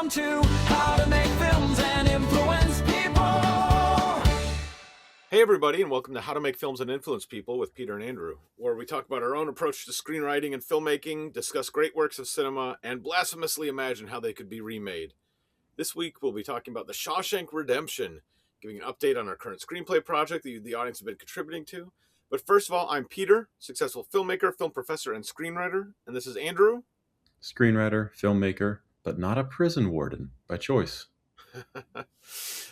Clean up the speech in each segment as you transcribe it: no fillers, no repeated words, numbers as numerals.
Welcome to How to Make Films and Influence People. Hey everybody, and welcome to How to Make Films and Influence People with Peter and Andrew, where we talk about our own approach to screenwriting and filmmaking, discuss great works of cinema, and blasphemously imagine how they could be remade. This week we'll be talking about the Shawshank Redemption, giving an update on our current screenplay project that the audience have been contributing to. But first of all, I'm Peter, successful filmmaker, film professor, and screenwriter, and this is Andrew. Screenwriter, filmmaker, but not a prison warden by choice.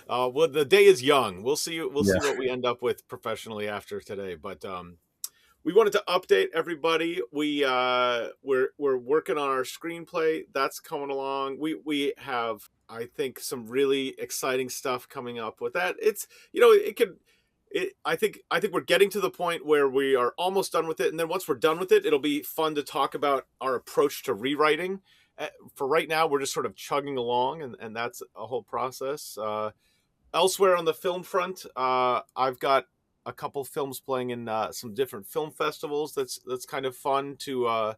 Well, the day is young. We'll see what we end up with professionally after today. But we wanted to update everybody. We're working on our screenplay. That's coming along. We have, I think, some really exciting stuff coming up with that. I think we're getting to the point where we are almost done with it, and then once we're done with it, it'll be fun to talk about our approach to rewriting. For right now, we're just sort of chugging along, and that's a whole process. Elsewhere on the film front, I've got a couple films playing in some different film festivals. That's kind of fun to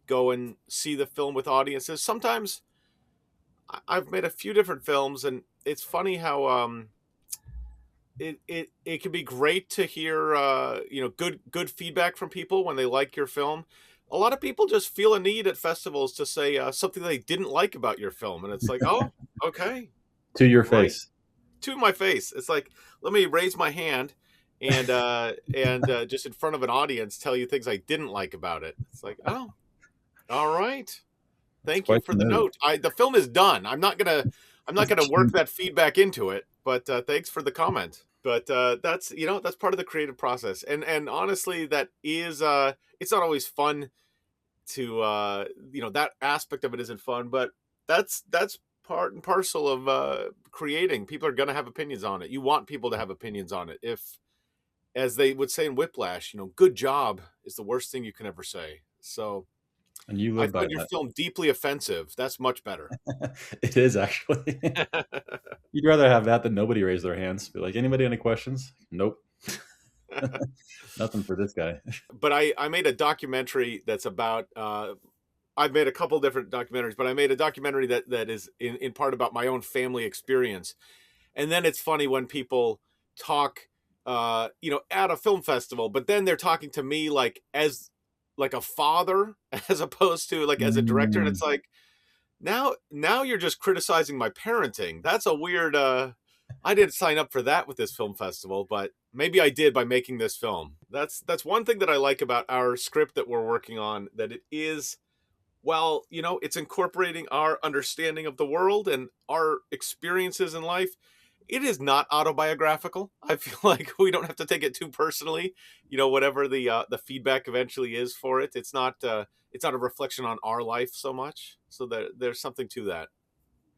go and see the film with audiences. Sometimes I've made a few different films, and it's funny how it can be great to hear good feedback from people when they like your film. A lot of people just feel a need at festivals to say something they didn't like about your film, and it's like, oh, okay, To your face. To my face. It's like, let me raise my hand and just in front of an audience tell you things I didn't like about it. It's like, oh, all right, thank you for the note. The film is done. I'm not gonna work that feedback into it, but thanks for the comment. But that's part of the creative process, and honestly, that is it's not always fun to that aspect of it isn't fun, but that's part and parcel of creating. People are going to have opinions on it. You want people to have opinions on it. If, as they would say in Whiplash, good job is the worst thing you can ever say. So, And you live I by find your film deeply offensive. That's much better. It is, actually. You'd rather have that than nobody raise their hands. Be like, anybody any questions? Nope. Nothing for this guy. But I made a documentary that's about I've made a couple different documentaries, but I made a documentary that is in part about my own family experience. And then it's funny when people talk at a film festival, but then they're talking to me like as like a father as opposed to like as a director. And it's like, now you're just criticizing my parenting. That's a weird I didn't sign up for that with this film festival, but maybe I did by making this film. That's one thing that I like about our script that we're working on, that it is, well, it's incorporating our understanding of the world and our experiences in life. It is not autobiographical. I feel like we don't have to take it too personally. Whatever the feedback eventually is for it, it's not a reflection on our life so much. So there's something to that.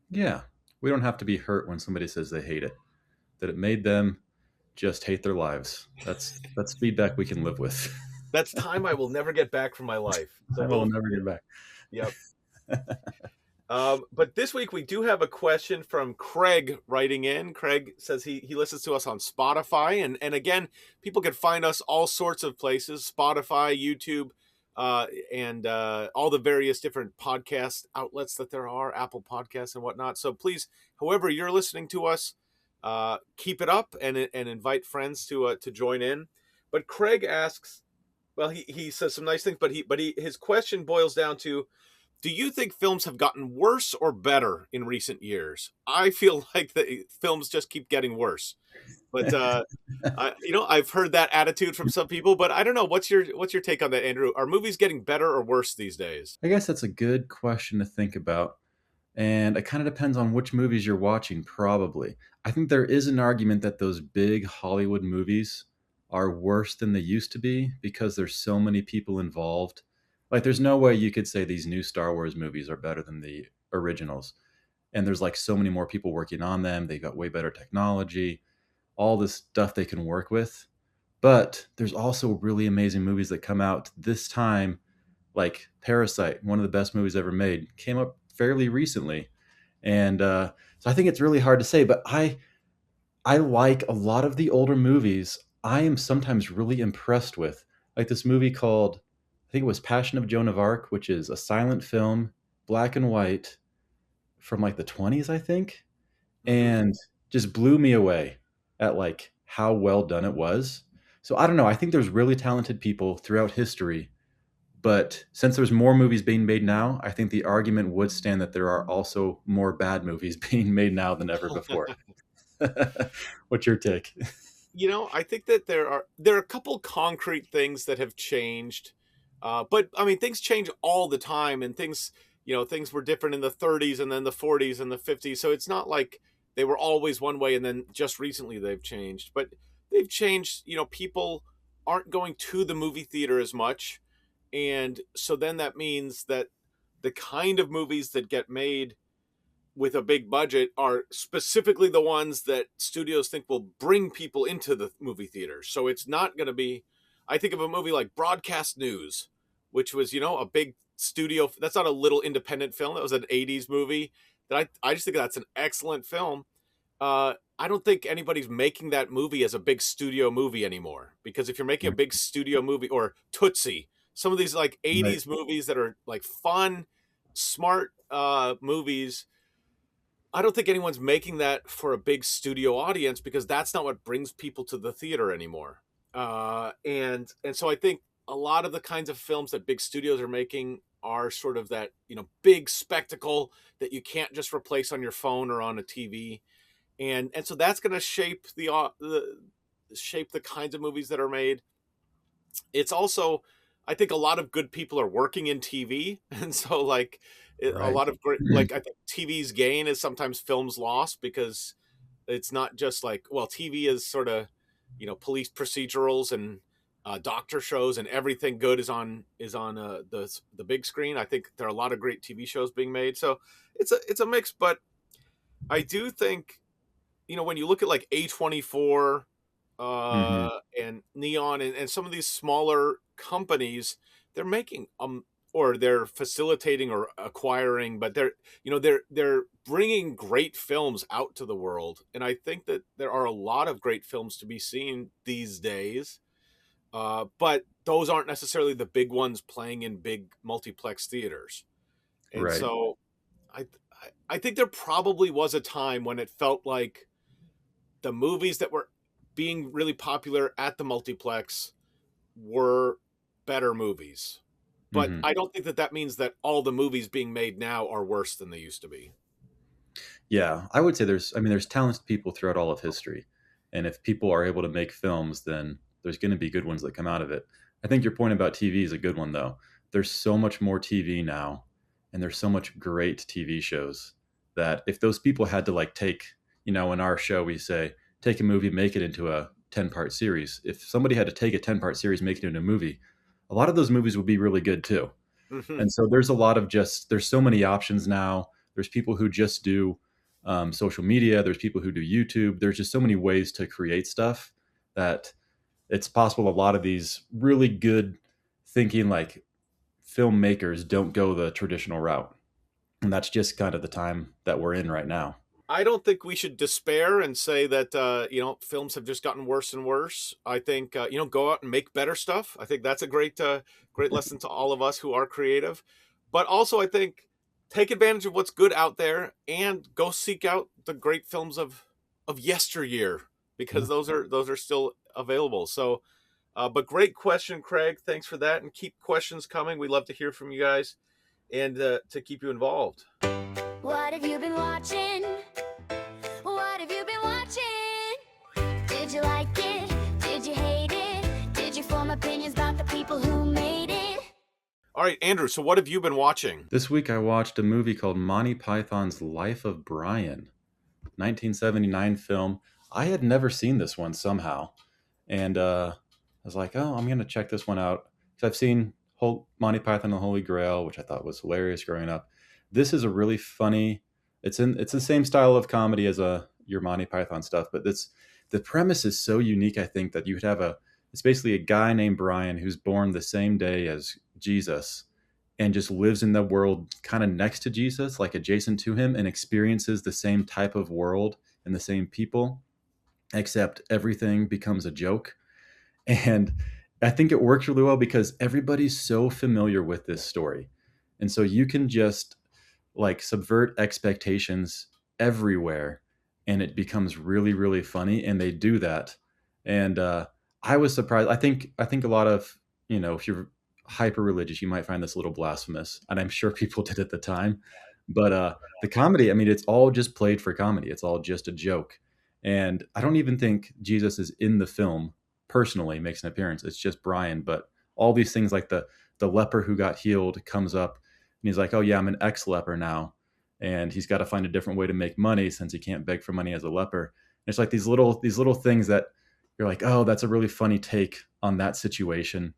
Yeah. We don't have to be hurt when somebody says they hate it, that it made them just hate their lives. That's feedback we can live with. That's time I will never get back from my life. So I will never get back. Yep. But this week we do have a question from Craig writing in. Craig says he listens to us on Spotify, and again, people can find us all sorts of places: Spotify, YouTube, and all the various different podcast outlets that there are, Apple Podcasts and whatnot. So please, however you're listening to us, keep it up and invite friends to join in. But Craig asks, well, he says some nice things, but his question boils down to, do you think films have gotten worse or better in recent years? I feel like the films just keep getting worse. But I've heard that attitude from some people, but I don't know. What's your take on that, Andrew? Are movies getting better or worse these days? I guess that's a good question to think about. And it kind of depends on which movies you're watching, probably. I think there is an argument that those big Hollywood movies are worse than they used to be because there's so many people involved. Like, there's no way you could say these new Star Wars movies are better than the originals. And there's like so many more people working on them. They've got way better technology, all this stuff they can work with. But there's also really amazing movies that come out this time, like Parasite, one of the best movies ever made, came up fairly recently. And so I think it's really hard to say, but I like a lot of the older movies. I am sometimes really impressed with, like this movie called, I think it was Passion of Joan of Arc, which is a silent film, black and white, from like the 20s, I think, Hmm. and just blew me away at like how well done it was. So I don't know. I think there's really talented people throughout history, but since there's more movies being made now, I think the argument would stand that there are also more bad movies being made now than ever before. What's your take? I think that there are a couple concrete things that have changed, but I mean, things change all the time, and things were different in the 30s and then the 40s and the 50s. So it's not like they were always one way, and then just recently they've changed. But they've changed. People aren't going to the movie theater as much, and so then that means that the kind of movies that get made with a big budget are specifically the ones that studios think will bring people into the movie theaters. So it's not going to be, I think of a movie like Broadcast News, which was, a big studio. That's not a little independent film. That was an 80s movie that I just think that's an excellent film. I don't think anybody's making that movie as a big studio movie anymore, because if you're making a big studio movie, or Tootsie, some of these like Right. 80s movies that are like fun, smart movies, I don't think anyone's making that for a big studio audience, because that's not what brings people to the theater anymore. And so I think a lot of the kinds of films that big studios are making are sort of that big spectacle that you can't just replace on your phone or on a TV, and so that's going to shape the kinds of movies that are made. It's also, I think a lot of good people are working in TV, and so like a Right. lot of great, like I think TV's gain is sometimes film's loss, because it's not just like, well, TV is sort of police procedurals and doctor shows, and everything good is on the big screen. I think there are a lot of great TV shows being made, so it's a mix. But I do think, when you look at like A24, Hmm. and Neon, and some of these smaller companies, they're making or they're facilitating or acquiring, but they're bringing great films out to the world, and I think that there are a lot of great films to be seen these days. But those aren't necessarily the big ones playing in big multiplex theaters, and Right. so I I think there probably was a time when it felt like the movies that were being really popular at the multiplex were better movies. But Hmm. I don't think that means that all the movies being made now are worse than they used to be. Yeah, I would say there's talented people throughout all of history. And if people are able to make films, then there's going to be good ones that come out of it. I think your point about TV is a good one, though. There's so much more TV now, and there's so much great TV shows that if those people had to like take, in our show, we say, take a movie, make it into a 10-part series. If somebody had to take a 10-part series, make it into a movie, a lot of those movies would be really good too. Hmm. And so there's a lot of there's so many options now. There's people who just do social media. There's people who do YouTube. There's just so many ways to create stuff that it's possible a lot of these really good thinking like filmmakers don't go the traditional route. And that's just kind of the time that we're in right now. I don't think we should despair and say that films have just gotten worse and worse. I think go out and make better stuff. I think that's a great lesson to all of us who are creative. But also, I think take advantage of what's good out there and go seek out the great films of yesteryear, because Yeah. those are still available. So, but great question, Craig. Thanks for that, and keep questions coming. We love to hear from you guys, and to keep you involved. What have you been watching? What have you been watching? Did you like it? Did you hate it? Did you form opinions about the people who made it? All right, Andrew. So, what have you been watching? This week I watched a movie called Monty Python's Life of Brian, 1979 film. I had never seen this one somehow. And I was like, oh, I'm going to check this one out. Because I've seen Monty Python and the Holy Grail, which I thought was hilarious growing up. This is a really funny, it's the same style of comedy as your Monty Python stuff, but the premise is so unique, I think, that you would have it's basically a guy named Brian who's born the same day as Jesus and just lives in the world kind of next to Jesus, like adjacent to him, and experiences the same type of world and the same people, except everything becomes a joke. And I think it works really well because everybody's so familiar with this story. And so you can just like subvert expectations everywhere, and it becomes really really funny, and they do that. And I was surprised. I think a lot of, if you're hyper religious, you might find this a little blasphemous, and I'm sure people did at the time. But the comedy, I mean, it's all just played for comedy. It's all just a joke. And I don't even think Jesus is in the film personally, makes an appearance. It's just Brian. But all these things, like the leper who got healed comes up, and he's like, "Oh yeah, I'm an ex-leper now," and he's got to find a different way to make money since he can't beg for money as a leper. And it's like these little things that you're like, "Oh, that's a really funny take on that situation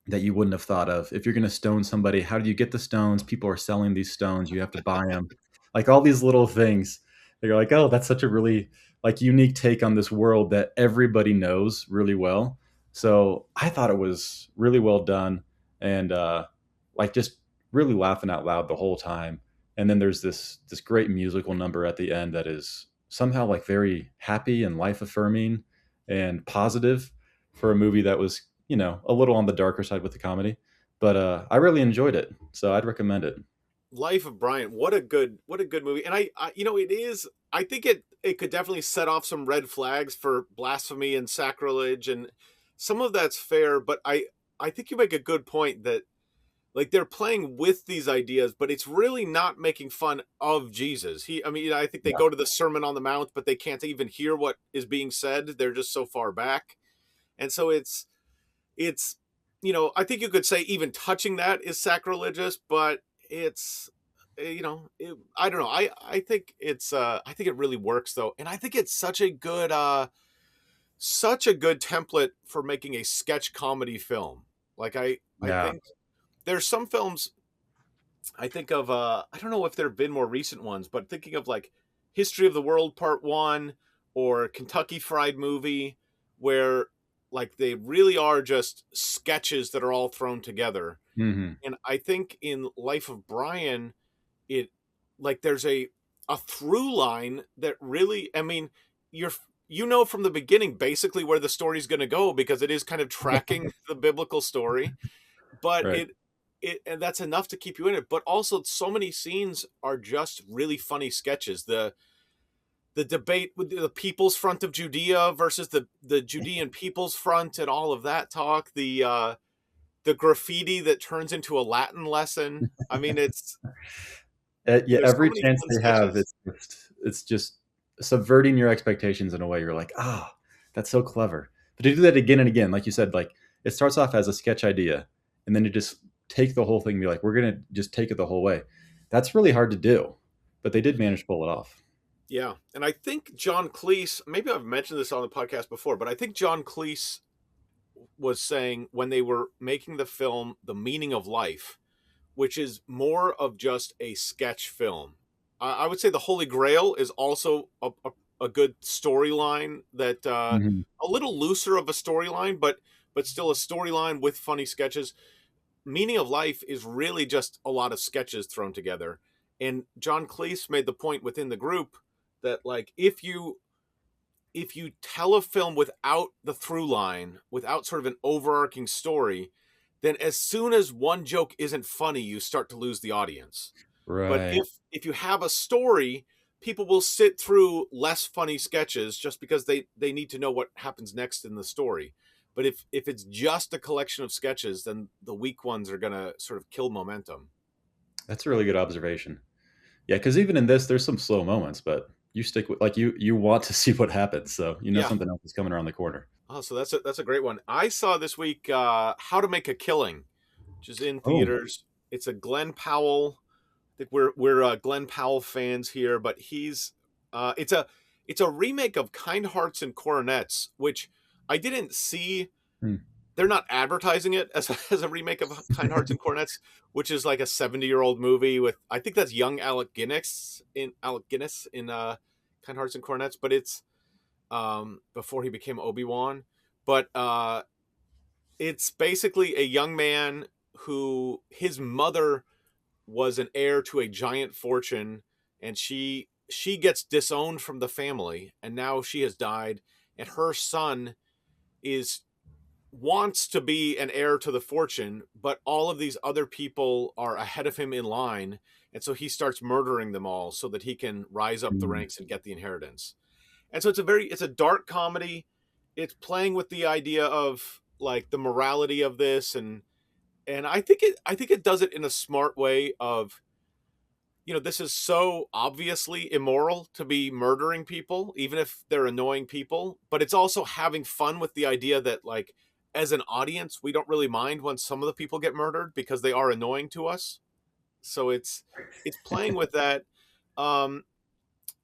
that you wouldn't have thought of." If you're going to stone somebody, how do you get the stones? People are selling these stones. You have to buy them. Like all these little things. You're like, "Oh, that's such a really like unique take on this world that everybody knows really well." So I thought it was really well done, and like just really laughing out loud the whole time. And then there's this great musical number at the end that is somehow like very happy and life affirming and positive for a movie that was, a little on the darker side with the comedy. But I really enjoyed it, so I'd recommend it. Life of Brian, what a good movie. And I it is, I think it could definitely set off some red flags for blasphemy and sacrilege, and some of that's fair, but I think you make a good point that like they're playing with these ideas, but it's really not making fun of Jesus. I mean, I think they Yeah. go to the Sermon on the Mount, but they can't even hear what is being said. They're just so far back. And so it's I think you could say even touching that is sacrilegious, but it's I don't know. I think I think it really works though. And I think it's such a good template for making a sketch comedy film. Like I Yeah. think there's some films I think of, I don't know if there have been more recent ones, but thinking of like History of the World Part 1 or Kentucky Fried Movie, where like they really are just sketches that are all thrown together. Hmm. And I think in Life of Brian, it like there's a through line that really, I mean, you're from the beginning basically where the story's going to go because it is kind of tracking the biblical story, but Right. it and that's enough to keep you in it. But also so many scenes are just really funny sketches. The debate with the People's Front of Judea versus the Judean People's Front and all of that talk, the graffiti that turns into a Latin lesson. I mean, Yeah, there's so every many chance fun they have, sketches. it's just subverting your expectations in a way. You're like, ah, that's so clever. But to do that again and again, like you said, like it starts off as a sketch idea, and then you just take the whole thing and be like, we're gonna just take it the whole way. That's really hard to do, but they did manage to pull it off. Yeah, and I think John Cleese, maybe I've mentioned this on the podcast before, but I think John Cleese was saying when they were making the film The Meaning of Life, which is more of just a sketch film. I would say The Holy Grail is also a good storyline that Mhm. a little looser of a storyline, but still a storyline with funny sketches. Meaning of Life is really just a lot of sketches thrown together. And John Cleese made the point within the group that like if you tell a film without the through line, without sort of an overarching story, then as soon as one joke isn't funny, you start to lose the audience. But Right. if you have a story, people will sit through less funny sketches just because they need to know what happens next in the story. But if it's just a collection of sketches, then the weak ones are gonna sort of kill momentum. That's a really good observation. Yeah, because even in this, there's some slow moments, but you stick with like you want to see what happens, so Yeah. something else is coming around the corner. Oh, so that's a great one. I saw this week How to Make a Killing, which is in Oh. theaters. It's a Glenn Powell. I think we're Glenn Powell fans here, but he's it's a remake of Kind Hearts and Coronets, which I didn't see. Hmm. They're not advertising it as as a remake of Kind Hearts and Coronets, which is like a 70-year-old movie with I think that's young Alec Guinness in Kind Hearts and Coronets, but it's before he became Obi-Wan. But it's basically a young man who his mother was an heir to a giant fortune, and she gets disowned from the family, and now she has died, and her son is wants to be an heir to the fortune, but all of these other people are ahead of him in line, and so he starts murdering them all so that he can rise up the Mm, ranks and get the inheritance. And so it's a dark comedy. It's playing with the idea of like the morality of this, and I think it does it in a smart way of, you know, this is so obviously immoral to be murdering people, even if they're annoying people. But it's also having fun with the idea that, like, as an audience, we don't really mind when some of the people get murdered because they are annoying to us. So it's playing with that. Um,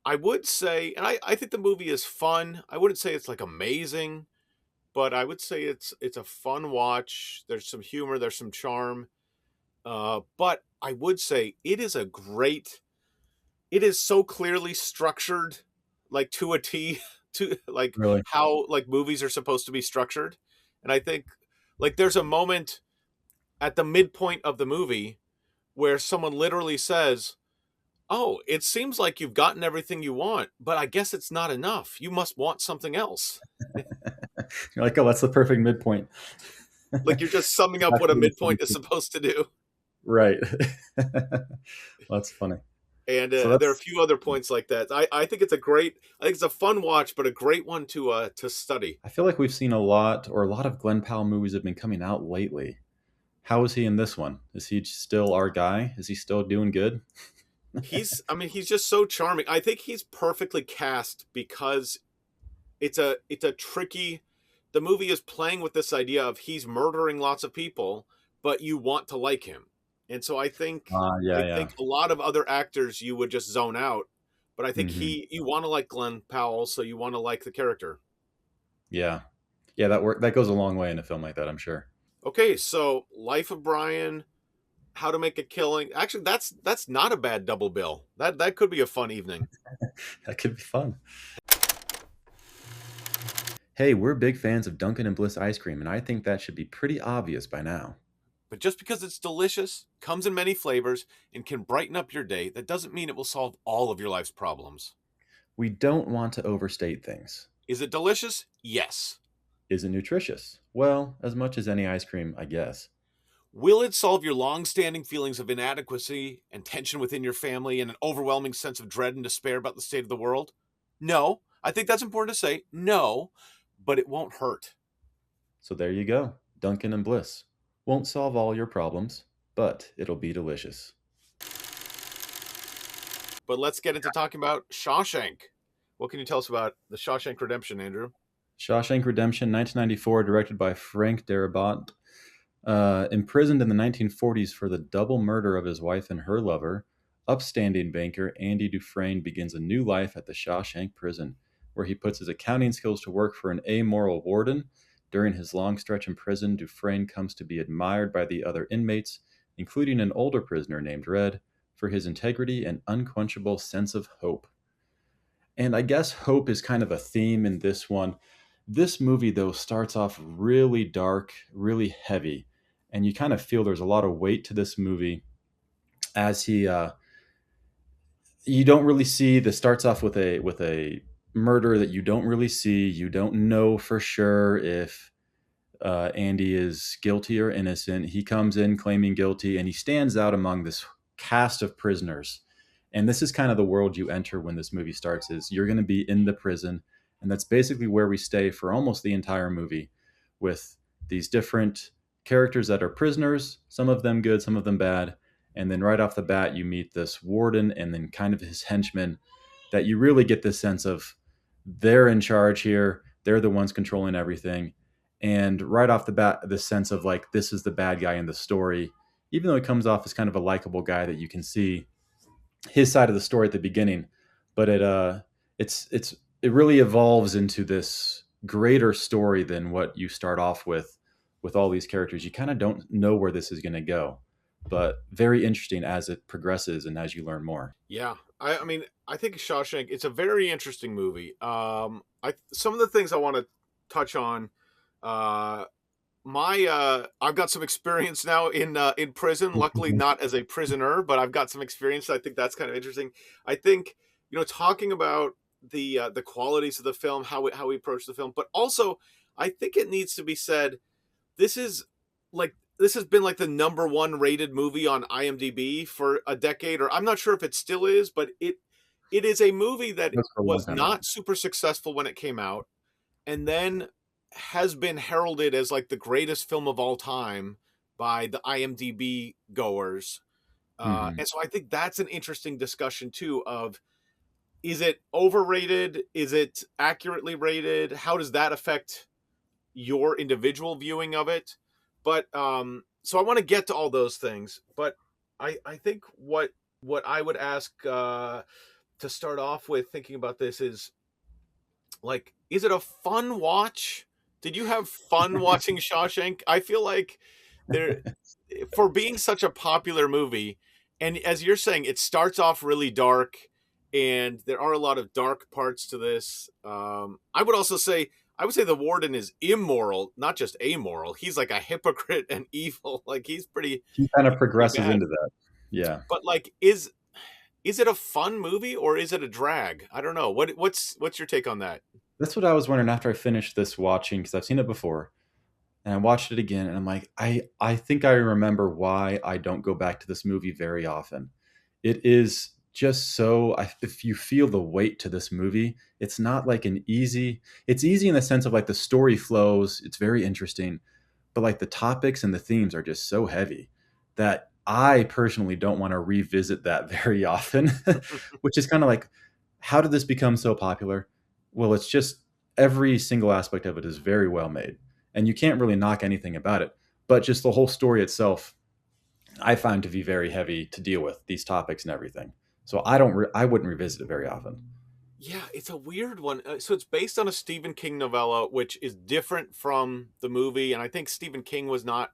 I would say, and I think the movie is fun. I wouldn't say it's like amazing, but I would say it's a fun watch. There's some humor, there's some charm. But I would say it is so clearly structured, like to a T, to like really? how like movies are supposed to be structured. And I think like there's a moment at the midpoint of the movie where someone literally says, "Oh, it seems like you've gotten everything you want, but I guess it's not enough. You must want something else." You're like, oh, that's the perfect midpoint. Like you're just summing up what a Exactly the midpoint is solution. supposed to do. Right. That's funny. And So there are a that's few other points like that. I think I think it's a fun watch, but a great one to study. I feel like we've seen a lot of Glenn Powell movies have been coming out lately. How is he in this one? Is he still our guy? Is he still doing good? I mean, he's just so charming. I think he's perfectly cast because it's a tricky. The movie is playing with this idea of he's murdering lots of people, but you want to like him, and so Yeah, I yeah. think a lot of other actors you would just zone out, but I think Hmm. you want to like Glenn Powell, so you want to like the character. Yeah. Yeah, that goes a long way in a film like that, I'm sure. Okay, so Life of Brian, How to Make a Killing. Actually, that's not a bad double bill. That could be a fun evening. That could be fun. Hey, we're big fans of Dunkin' and Bliss ice cream, and I think that should be pretty obvious by now. But just because it's delicious, comes in many flavors, and can brighten up your day, that doesn't mean it will solve all of your life's problems. We don't want to overstate things. Is it delicious? Yes. Is it nutritious? Well, as much as any ice cream, I guess. Will it solve your long-standing feelings of inadequacy and tension within your family and an overwhelming sense of dread and despair about the state of the world? No. I think that's important to say. No, but it won't hurt. So there you go. Dunkin' and Bliss. Won't solve all your problems, but it'll be delicious. But let's get into talking about Shawshank. What can you tell us about the Shawshank Redemption, Andrew? Shawshank Redemption, 1994, directed by Frank Darabont. Imprisoned in the 1940s for the double murder of his wife and her lover, upstanding banker Andy Dufresne begins a new life at the Shawshank prison, where he puts his accounting skills to work for an amoral warden. During his long stretch in prison, Dufresne comes to be admired by the other inmates, including an older prisoner named Red, for his integrity and unquenchable sense of hope. And I guess hope is kind of a theme in this one. This movie, though, starts off really dark, really heavy, and you kind of feel there's a lot of weight to this movie as you don't really see. This starts off with a murder that you don't really see. You don't know for sure if Andy is guilty or innocent. He comes in claiming guilty, and he stands out among this cast of prisoners. And this is kind of the world you enter when this movie starts. Is you're going to be in the prison, and that's basically where we stay for almost the entire movie, with these different characters that are prisoners. Some of them good, some of them bad. And then right off the bat, you meet this warden, and then kind of his henchmen. That you really get this sense of they're in charge here. They're the ones controlling everything, and right off the bat the sense of like this is the bad guy in the story, even though he comes off as kind of a likable guy that you can see his side of the story at the beginning, but it really evolves into this greater story than what you start off with all these characters. You kind of don't know where this is going to go, but very interesting as it progresses and as you learn more. Yeah, I mean, I think Shawshank. It's a very interesting movie. I some of the things I want to touch on. Uh, I've got some experience now in prison. Luckily, not as a prisoner, but I've got some experience. I think that's kind of interesting. I think, you know, talking about the qualities of the film, how we approach the film, but also I think it needs to be said. this is like this has been like the number one rated movie on IMDb for a decade, or I'm not sure if it still is, but it is a movie that That's for a long was time ago. not super successful when it came out, and then has been heralded as like the greatest film of all time by the IMDb goers. Hmm. And so I think that's an interesting discussion too of, is it overrated? Is it accurately rated? How does that affect your individual viewing of it? But so I want to get to all those things, but I think what I would ask to start off with thinking about this is, like, is it a fun watch? Did you have fun watching Shawshank? I feel like there, for being such a popular movie, and as you're saying, it starts off really dark, and there are a lot of dark parts to this. I would say the warden is immoral, not just amoral. He's like a hypocrite and evil. Like He kind of he's pretty progresses bad. into that. Yeah. But like, is it a fun movie or is it a drag? I don't know. What's your take on that? That's what I was wondering after I finished this watching, because I've seen it before. And I watched it again, and I'm like, I think I remember why I don't go back to this movie very often. It is just so, if you feel the weight to this movie, it's not like an easy. It's easy in the sense of like the story flows. It's very interesting, but like the topics and the themes are just so heavy that I personally don't want to revisit that very often. Which is kind of like, how did this become so popular? Well, it's just every single aspect of it is very well made, and you can't really knock anything about it. But just the whole story itself, I find to be very heavy to deal with, these topics and everything. So I wouldn't revisit it very often. Yeah, it's a weird one. So it's based on a Stephen King novella, which is different from the movie, and I think Stephen King was not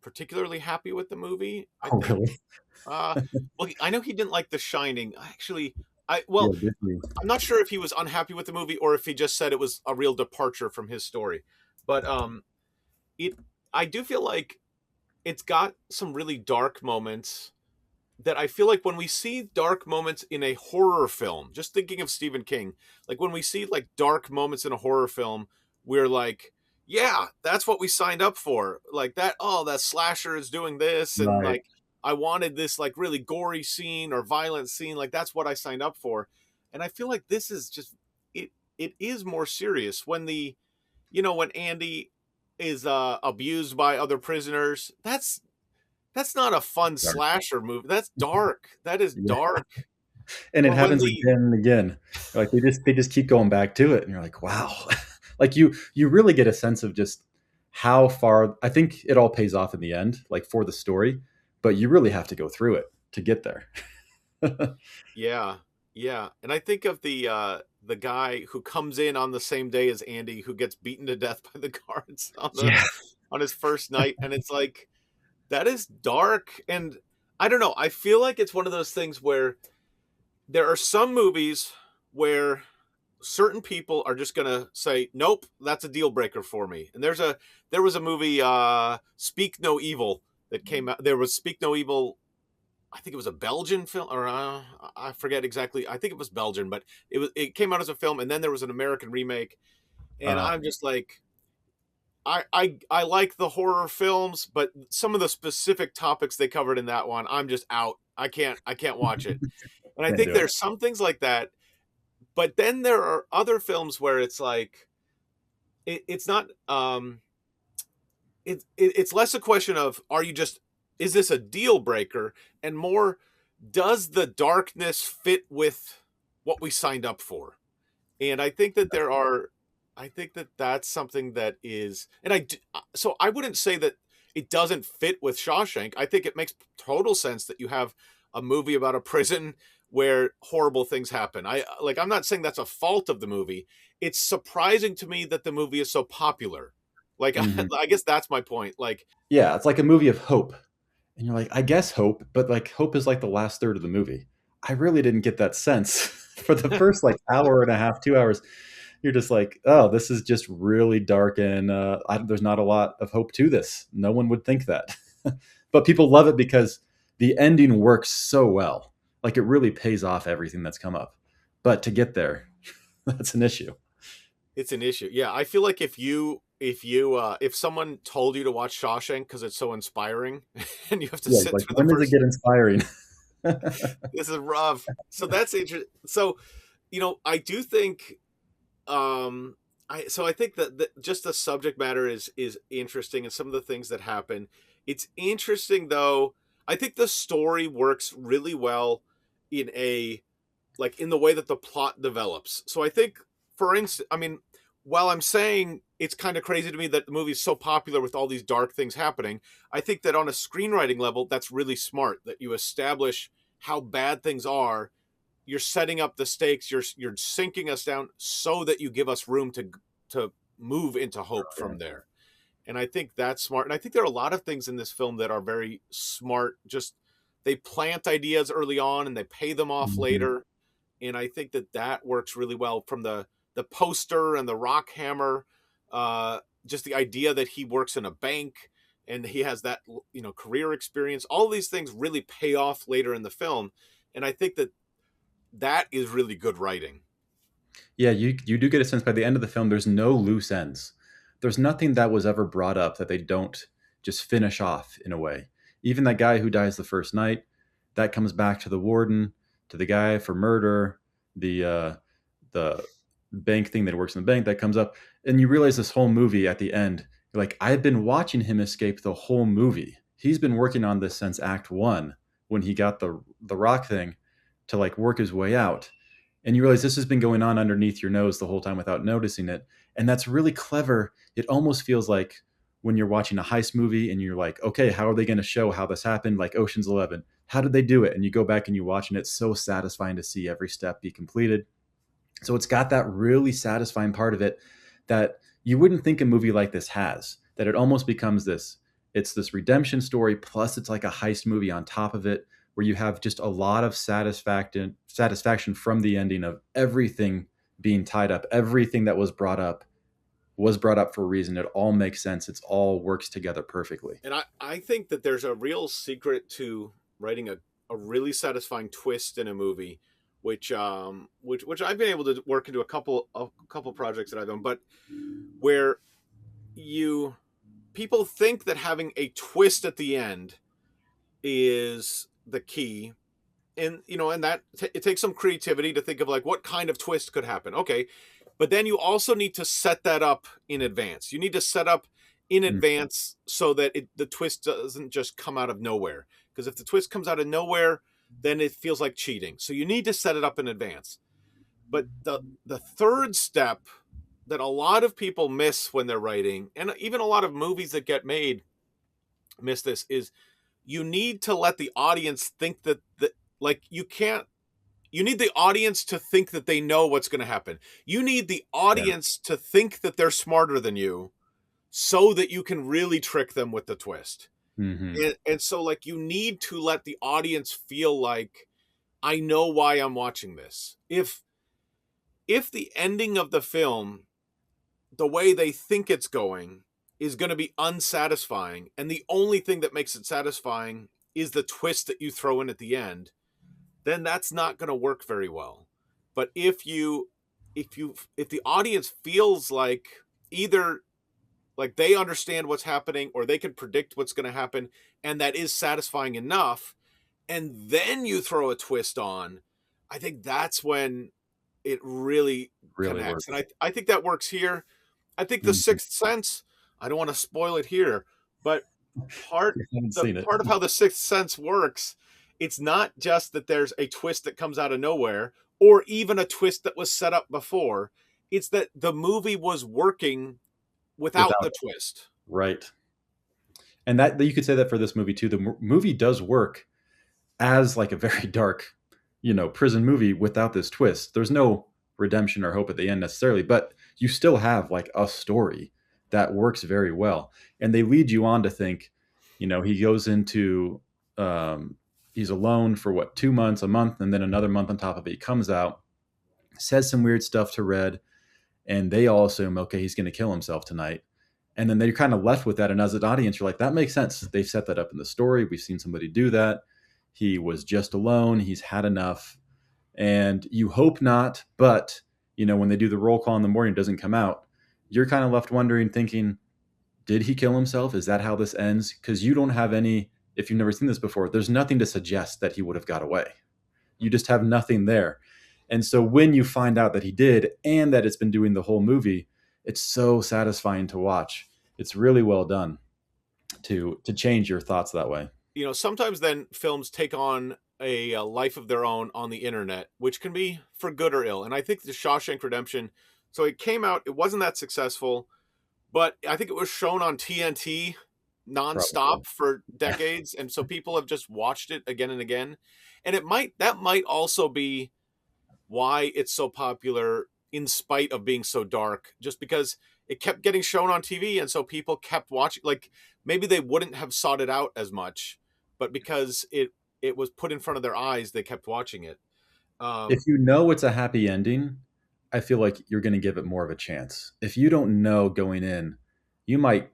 particularly happy with the movie. I Oh, think. really? Uh, well, I know he didn't like The Shining. Actually, Yeah, well, definitely. I'm not sure if he was unhappy with the movie or if he just said it was a real departure from his story. But it I do feel like it's got some really dark moments that I feel like when we see dark moments in a horror film, just thinking of Stephen King, like when we see like dark moments in a horror film, we're like, yeah, that's what we signed up for. Like that, oh, that slasher is doing this, and Right. like I wanted this like really gory scene or violent scene, like that's what I signed up for. And I feel like this is just it is more serious when when Andy is abused by other prisoners. That's not a fun Dark. slasher movie. That's dark. That is Yeah. dark. And it But when happens the again and again. Like they just keep going back to it, and you're like, wow. Like you really get a sense of just how far. I think it all pays off in the end, like for the story, but you really have to go through it to get there. Yeah, yeah, and I think of the guy who comes in on the same day as Andy, who gets beaten to death by the guards Yeah. on his first night, and it's like that is dark. And I don't know. I feel like it's one of those things where there are some movies where certain people are just gonna say, "Nope, that's a deal breaker for me." And there was a movie, Speak No Evil, that came out. There was Speak No Evil. I think it was a Belgian film, or I forget exactly. I think it was Belgian, but it came out as a film, and then there was an American remake. And Uh, I'm just like, I like the horror films, but some of the specific topics they covered in that one, I'm just out. I can't watch it. And I can't think do it. there's some things like that, but then there are other films where it's like it's not it's less a question of, are you just, is this a deal breaker, and more, does the darkness fit with what we signed up for? And I think that that's something that is, and so I wouldn't say that it doesn't fit with Shawshank. I think it makes total sense that you have a movie about a prison where horrible things happen. I'm not saying that's a fault of the movie. It's surprising to me that the movie is so popular. Like Mhm. I guess that's my point. Like, Yeah, it's like a movie of hope. And you're like, I guess hope, but like hope is like the last third of the movie. I really didn't get that sense for the first like hour and a half, 2 hours. You're just like, oh, this is just really dark, and there's not a lot of hope to this. No one would think that, but people love it because the ending works so well. Like it really pays off everything that's come up. But to get there, that's an issue. it's an issue. Yeah, I feel like if someone told you to watch Shawshank because it's so inspiring, and you have to Yeah, sit like through the when does it first, get inspiring? this is rough. So that's interesting. So, I do think, I think that just the subject matter is interesting, and some of the things that happen. It's interesting though. I think the story works really well in in the way that the plot develops. So I think, for instance, I mean, while I'm saying it's kind of crazy to me that the movie is so popular with all these dark things happening, I think that on a screenwriting level, that's really smart that you establish how bad things are. You're setting up the stakes. You're sinking us down so that you give us room to move into hope from there. And I think that's smart. And I think there are a lot of things in this film that are very smart. Just they plant ideas early on and they pay them off Mhm. later. And I think that works really well, from the poster and the rock hammer, just the idea that he works in a bank and he has that career experience. All these things really pay off later in the film, and I think that is really good writing. Yeah, you do get a sense by the end of the film there's no loose ends. There's nothing that was ever brought up that they don't just finish off in a way. Even that guy who dies the first night, that comes back to the warden, to the guy for murder, the bank thing that works in the bank that comes up, and you realize this whole movie at the end, you're like, I've been watching him escape the whole movie. He's been working on this since Act 1 when he got the rock thing to like work his way out, and you realize this has been going on underneath your nose the whole time without noticing it. And that's really clever. It almost feels like when you're watching a heist movie and you're like, okay, how are they going to show how this happened? Like Ocean's 11, how did they do it? And you go back and you watch, and it's so satisfying to see every step be completed. So it's got that really satisfying part of it that you wouldn't think a movie like this has, that it almost becomes it's this redemption story, plus it's like a heist movie on top of it, where you have just a lot of satisfaction from the ending of everything being tied up. Everything that was brought up for a reason. It all makes sense. It's all works together perfectly. And I think that there's a real secret to writing a really satisfying twist in a movie, which I've been able to work into a couple projects that I've done, but where people think that having a twist at the end is the key. And it takes some creativity to think of like what kind of twist could happen. Okay, but then you also need to set that up in advance. You need to set up in advance so that the twist doesn't just come out of nowhere. Because if the twist comes out of nowhere, then it feels like cheating. So you need to set it up in advance. But the third step that a lot of people miss when they're writing, and even a lot of movies that get made miss this, is you need to let the audience think that you need the audience to think that they know what's going to happen. You need the audience to think that they're smarter than you so that you can really trick them with the twist. Mm-hmm. And so like you need to let the audience feel like, I know why I'm watching this. If the ending of the film, the way they think it's going, is going to be unsatisfying, and the only thing that makes it satisfying is the twist that you throw in at the end, then that's not going to work very well. But if the audience feels like either like they understand what's happening or they can predict what's going to happen, and that is satisfying enough, and then you throw a twist on, I think that's when it really connects. Works. And I think that works here. I think The Sixth Sense, I don't want to spoil it here, but part of how The Sixth Sense works, it's not just that there's a twist that comes out of nowhere or even a twist that was set up before. It's that the movie was working without the twist. Right. And that you could say that for this movie too. The movie does work as like a very dark, prison movie without this twist. There's no redemption or hope at the end necessarily, but you still have like a story that works very well. And they lead you on to think, he goes into, he's alone for 2 months, a month, and then another month on top of it. He comes out, says some weird stuff to Red, and they all assume, okay, he's going to kill himself tonight. And then they're kind of left with that. And as an audience, you're like, that makes sense. They've set that up in the story. We've seen somebody do that. He was just alone. He's had enough. And you hope not. But, when they do the roll call in the morning, it doesn't come out. you're kind of left wondering, thinking, did he kill himself? Is that how this ends? Because you don't have any, if you've never seen this before, there's nothing to suggest that he would have got away. You just have nothing there. And so when you find out that he did and that it's been doing the whole movie, it's so satisfying to watch. It's really well done to change your thoughts that way. You know, sometimes then films take on a life of their own on the internet, which can be for good or ill. And I think the Shawshank Redemption, so it came out, it wasn't that successful, but I think it was shown on TNT nonstop Probably. for decades, and so people have just watched it again and again. And that might also be why it's so popular in spite of being so dark, just because it kept getting shown on TV, and so people kept watching. Like, maybe they wouldn't have sought it out as much, but because it was put in front of their eyes, they kept watching it. If you know it's a happy ending, I feel like you're going to give it more of a chance. If you don't know going in, you might,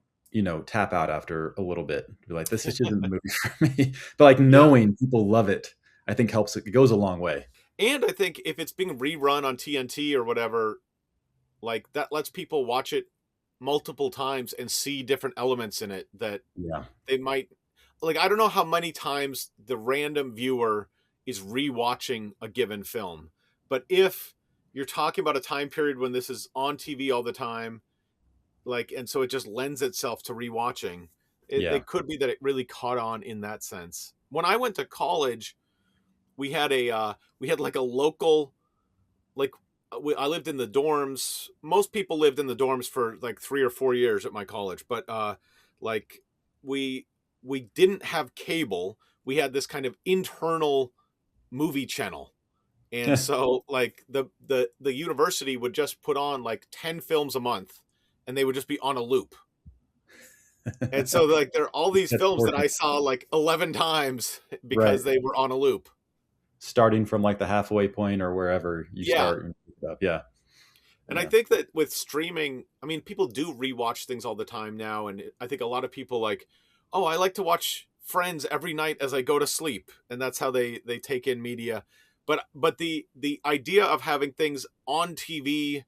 tap out after a little bit. Be like, this just isn't the movie for me. But like knowing people love it, I think helps. It goes a long way. And I think if it's being rerun on TNT or whatever, like that lets people watch it multiple times and see different elements in it that Yeah. they might, like, I don't know how many times the random viewer is rewatching a given film, but if you're talking about a time period when this is on TV all the time, like, and so it just lends itself to rewatching, Yeah. it could be that it really caught on in that sense. When I went to college, we had like a local, like, I lived in the dorms. Most people lived in the dorms for like 3 or 4 years at my college, but like we didn't have cable. We had this kind of internal movie channel, and so like the university would just put on like 10 films a month, and they would just be on a loop. And so like there are all these That's films that important. I saw like 11 times because they were on a loop. Starting from like the halfway point or wherever you start and pick it up. Yeah. And I think that with streaming, I mean, people do rewatch things all the time now. And I think a lot of people like, oh, I like to watch Friends every night as I go to sleep. And that's how they take in media. But the idea of having things on TV,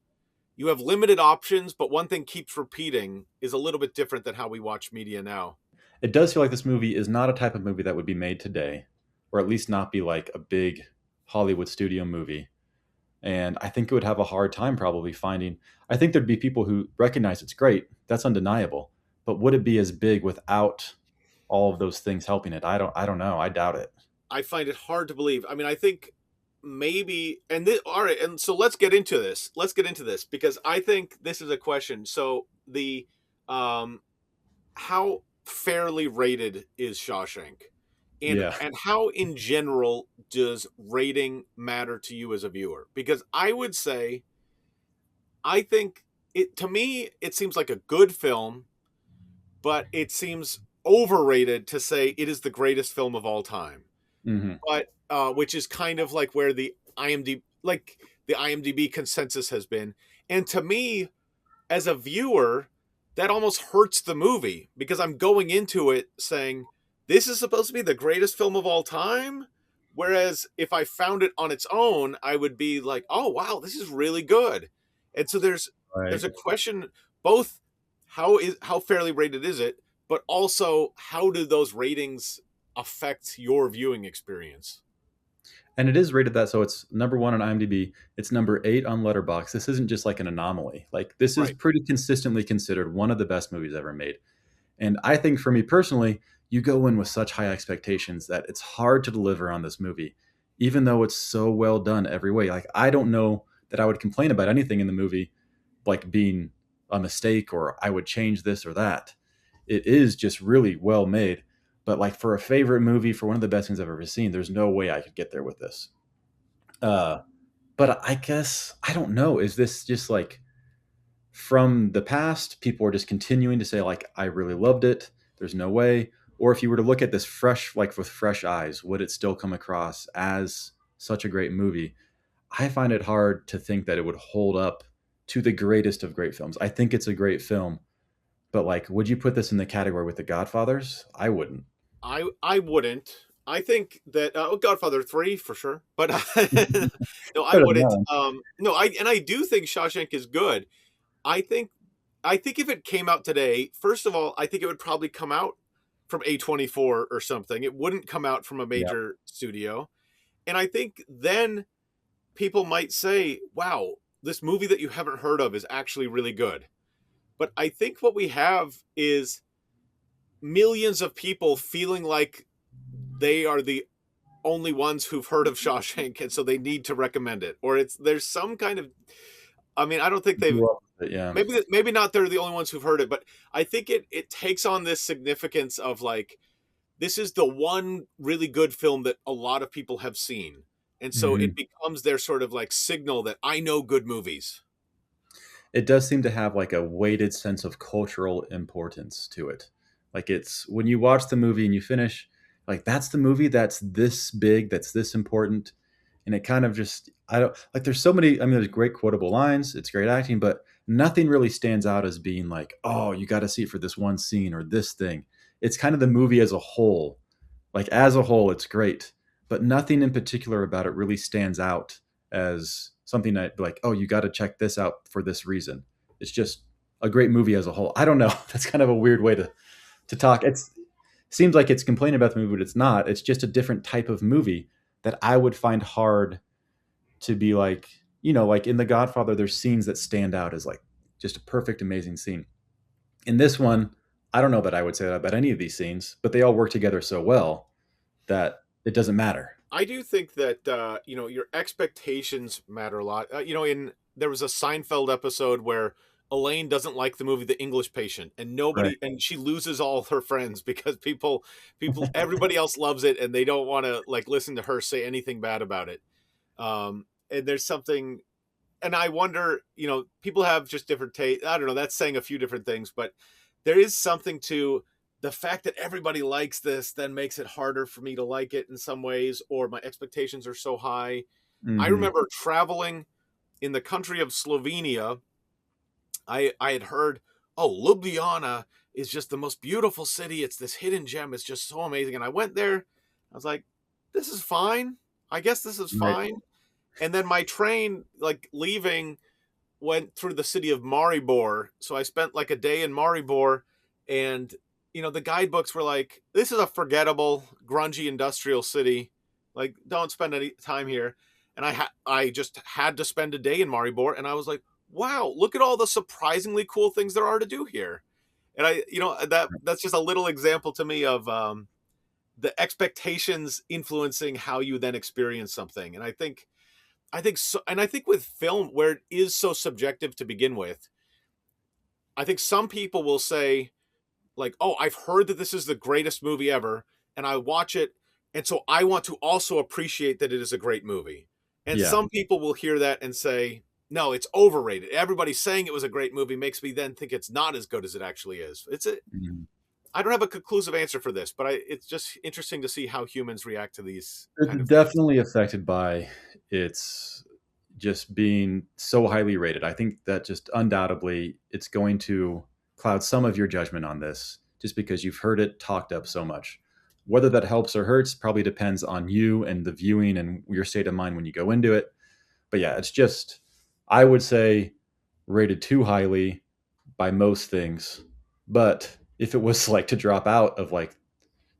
you have limited options, but one thing keeps repeating, is a little bit different than how we watch media now. It does feel like this movie is not a type of movie that would be made today, or at least not be like a big Hollywood studio movie. And I think it would have a hard time probably finding. I think there'd be people who recognize it's great. That's undeniable. But would it be as big without all of those things helping it? I don't know. I doubt it. I find it hard to believe. I mean, I think maybe, and this, all right, and so let's get into this. Let's get into this because I think this is a question. So the how fairly rated is Shawshank? And how in general does rating matter to you as a viewer? Because I would say, I think to me it seems like a good film, but it seems overrated to say it is the greatest film of all time. Mm-hmm. But which is kind of like where the IMDb consensus has been. And to me, as a viewer, that almost hurts the movie because I'm going into it saying, this is supposed to be the greatest film of all time. Whereas if I found it on its own, I would be like, oh, wow, this is really good. And so there's a question, both how fairly rated is it, but also how do those ratings affect your viewing experience? And it is rated that, so it's number 1 on IMDb. It's number 8 on Letterboxd. This isn't just like an anomaly. Like, this is pretty consistently considered one of the best movies ever made. And I think for me personally, you go in with such high expectations that it's hard to deliver on this movie, even though it's so well done every way. Like, I don't know that I would complain about anything in the movie like being a mistake or I would change this or that. It is just really well made. But like for a favorite movie, for one of the best things I've ever seen, there's no way I could get there with this. But I guess, I don't know. Is this just like from the past, people are just continuing to say like, I really loved it. There's no way. Or if you were to look at this fresh, like with fresh eyes, would it still come across as such a great movie? I find it hard to think that it would hold up to the greatest of great films. I think it's a great film, but like, would you put this in the category with The Godfathers? I wouldn't. I wouldn't. I think that Godfather 3 for sure, but no, I Better than wouldn't. that. No, I do think Shawshank is good. I think I think if it came out today, first of all, I think it would probably come out from A24 or something. It wouldn't come out from a Yeah. major studio. And I think then people might say, wow, this movie that you haven't heard of is actually really good. But I think what we have is millions of people feeling like they are the only ones who've heard of Shawshank, and so they need to recommend it. Or there's some kind of, I mean, I don't think they've, Yeah. maybe not they're the only ones who've heard it, but I think it takes on this significance of like, this is the one really good film that a lot of people have seen. And so Mhm. it becomes their sort of like signal that I know good movies. It does seem to have like a weighted sense of cultural importance to it. Like it's when you watch the movie and you finish, like that's the movie that's this big, that's this important. And it kind of just, I don't like, there's so many, I mean, there's great quotable lines, it's great acting, but nothing really stands out as being like, oh, you got to see it for this one scene or this thing. It's kind of the movie as a whole. Like as a whole, it's great, but nothing in particular about it really stands out as something that like, oh, you got to check this out for this reason. It's just a great movie as a whole. I don't know. That's kind of a weird way to talk. It's seems like it's complaining about the movie, but it's not. It's just a different type of movie that I would find hard to be like, like in The Godfather, there's scenes that stand out as like just a perfect, amazing scene. In this one, I don't know that I would say that about any of these scenes, but they all work together so well that it doesn't matter. I do think that your expectations matter a lot. In there was a Seinfeld episode where Elaine doesn't like the movie The English Patient, and Right. she loses all her friends because everybody else loves it, and they don't want to like listen to her say anything bad about it. And there's something, and I wonder, people have just different taste. I don't know. That's saying a few different things, but there is something to the fact that everybody likes this then makes it harder for me to like it in some ways, or my expectations are so high. I Hmm. remember traveling in the country of Slovenia. I had heard, oh, Ljubljana is just the most beautiful city. It's this hidden gem. It's just so amazing. And I went there. I was like, this is fine. I guess this is Right. fine. And then my train, like leaving, went through the city of Maribor. So I spent like a day in Maribor, and the guidebooks were like, this is a forgettable, grungy industrial city. Like, don't spend any time here. And I just had to spend a day in Maribor, and I was like, wow, look at all the surprisingly cool things there are to do here. And that's just a little example to me of the expectations influencing how you then experience something. And I think so, and I think with film, where it is so subjective to begin with, I think some people will say, like, oh, I've heard that this is the greatest movie ever, and I watch it, and so I want to also appreciate that it is a great movie. And Yeah. some people will hear that and say, no, it's overrated. Everybody saying it was a great movie makes me then think it's not as good as it actually is. Mhm. I don't have a conclusive answer for this, but it's just interesting to see how humans react to these It's kind of things. definitely affected by its just being so highly rated. I think that just undoubtedly it's going to cloud some of your judgment on this just because you've heard it talked up so much. Whether that helps or hurts probably depends on you and the viewing and your state of mind when you go into it. But yeah, it's just, I would say, rated too highly by most things. But if it was like to drop out of like,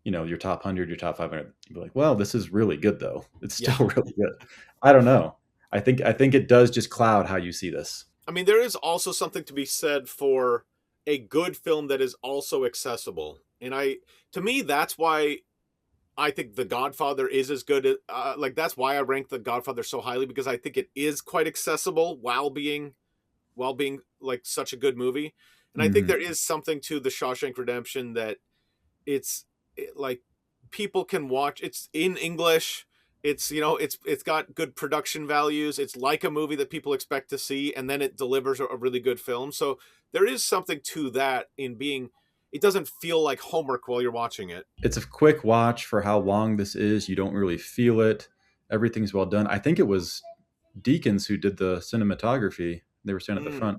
your top 100, your top 500, you'd be like, well, this is really good though. It's Yeah. still really good. I don't know. I think it does just cloud how you see this. I mean, there is also something to be said for a good film that is also accessible. And to me, that's why I think The Godfather is as good. Like, that's why I rank The Godfather so highly, because I think it is quite accessible while being like such a good movie. And I think Mhm. there is something to The Shawshank Redemption that like people can watch. It's in English. It's got good production values. It's like a movie that people expect to see, and then it delivers a really good film. So there is something to that in being. It doesn't feel like homework while you're watching it. It's a quick watch for how long this is. You don't really feel it. Everything's well done. I think it was Deacons who did the cinematography. They were standing at the Mm, front.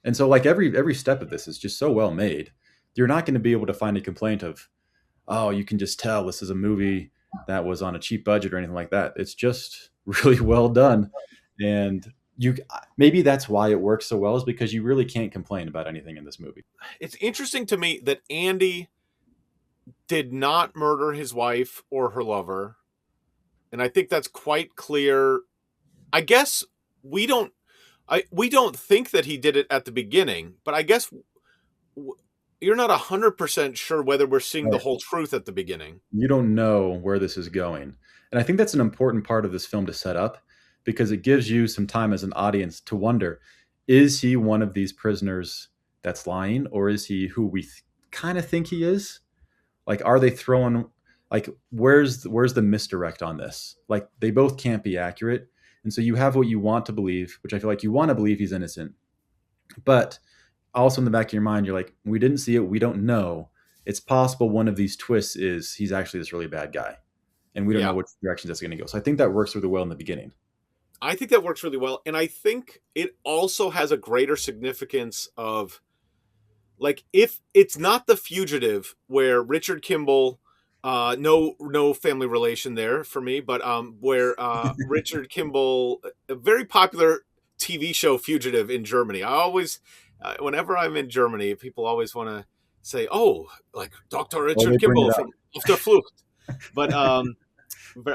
And so like every step of this is just so well made. You're not going to be able to find a complaint of, oh, you can just tell this is a movie that was on a cheap budget or anything like that. It's just really well done. And you maybe that's why it works so well, is because you really can't complain about anything in this movie. It's interesting to me that Andy did not murder his wife or her lover, and I think that's quite clear. I guess we don't we don't think that he did it at the beginning, but I guess you're not 100% sure whether we're seeing the Right. whole truth at the beginning. You don't know where this is going. And I think that's an important part of this film to set up, because it gives you some time as an audience to wonder, is he one of these prisoners that's lying, or is he who we kind of think he is? Like, are they throwing, like, where's the misdirect on this? Like, they both can't be accurate. And so you have what you want to believe, which I feel like you want to believe he's innocent. But also in the back of your mind, you're like, we didn't see it, we don't know. It's possible one of these twists is he's actually this really bad guy, and we don't Yeah. know which direction that's going to go. So I think that works really well in the beginning. I think that works really well. And I think it also has a greater significance of, like, if it's not The Fugitive, where Richard Kimball, no family relation there for me, but where Richard Kimball, a very popular TV show, Fugitive in Germany. I always, whenever I'm in Germany, people always want to say, "Oh, like Dr. Well, Richard they bring Kimball it up. from Auf der Flucht," but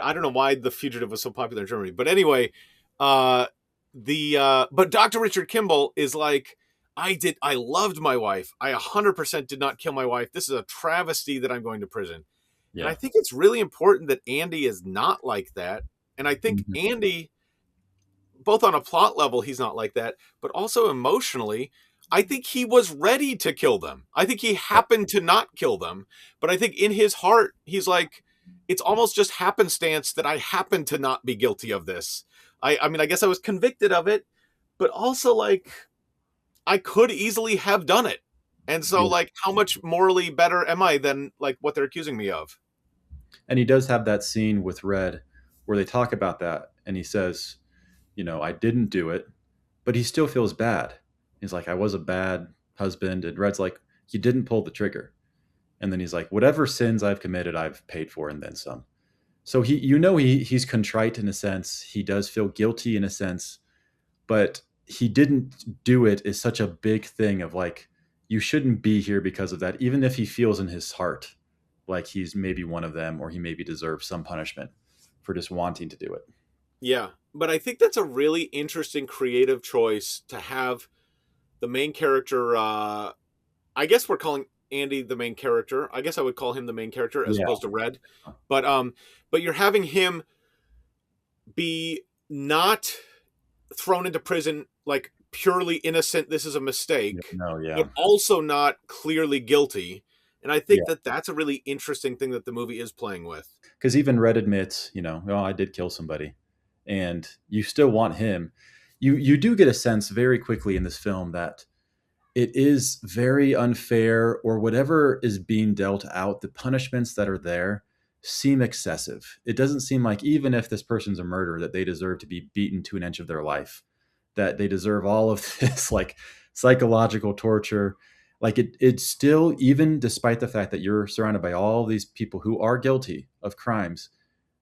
I don't know why The Fugitive was so popular in Germany. But anyway, uh, but Dr. Richard Kimball is like, I loved my wife. I 100% did not kill my wife. This is a travesty that I'm going to prison. And I Yeah. think it's really important that Andy is not like that. And I think Mhm. Andy, both on a plot level, he's not like that, but also emotionally, I think he was ready to kill them. I think he happened to not kill them, but I think in his heart, he's like, it's almost just happenstance that I happen to not be guilty of this. I mean, I guess I was convicted of it, but also, like, I could easily have done it. And so, Yeah. like, how much morally better am I than, like, what they're accusing me of? And he does have that scene with Red where they talk about that, and he says, I didn't do it, but he still feels bad. He's like, I was a bad husband. And Red's like, you didn't pull the trigger. And then he's like, whatever sins I've committed, I've paid for, and then some. So he's contrite in a sense. He does feel guilty in a sense, but he didn't do it is such a big thing of like, you shouldn't be here because of that, even if he feels in his heart like he's maybe one of them, or he maybe deserves some punishment for just wanting to do it. Yeah. But I think that's a really interesting creative choice to have the main character. I guess we're calling Andy the main character. I guess I would call him the main character as Yeah. opposed to Red. But you're having him be not thrown into prison like purely innocent. This is a mistake, No, yeah. but also not clearly guilty. And I think Yeah. that that's a really interesting thing that the movie is playing with. Because even Red admits, oh, I did kill somebody, and you still want him. You do get a sense very quickly in this film that it is very unfair, or whatever is being dealt out, the punishments that are there seem excessive. It doesn't seem like, even if this person's a murderer, that they deserve to be beaten to an inch of their life, that they deserve all of this like psychological torture. Like it's still, even despite the fact that you're surrounded by all these people who are guilty of crimes,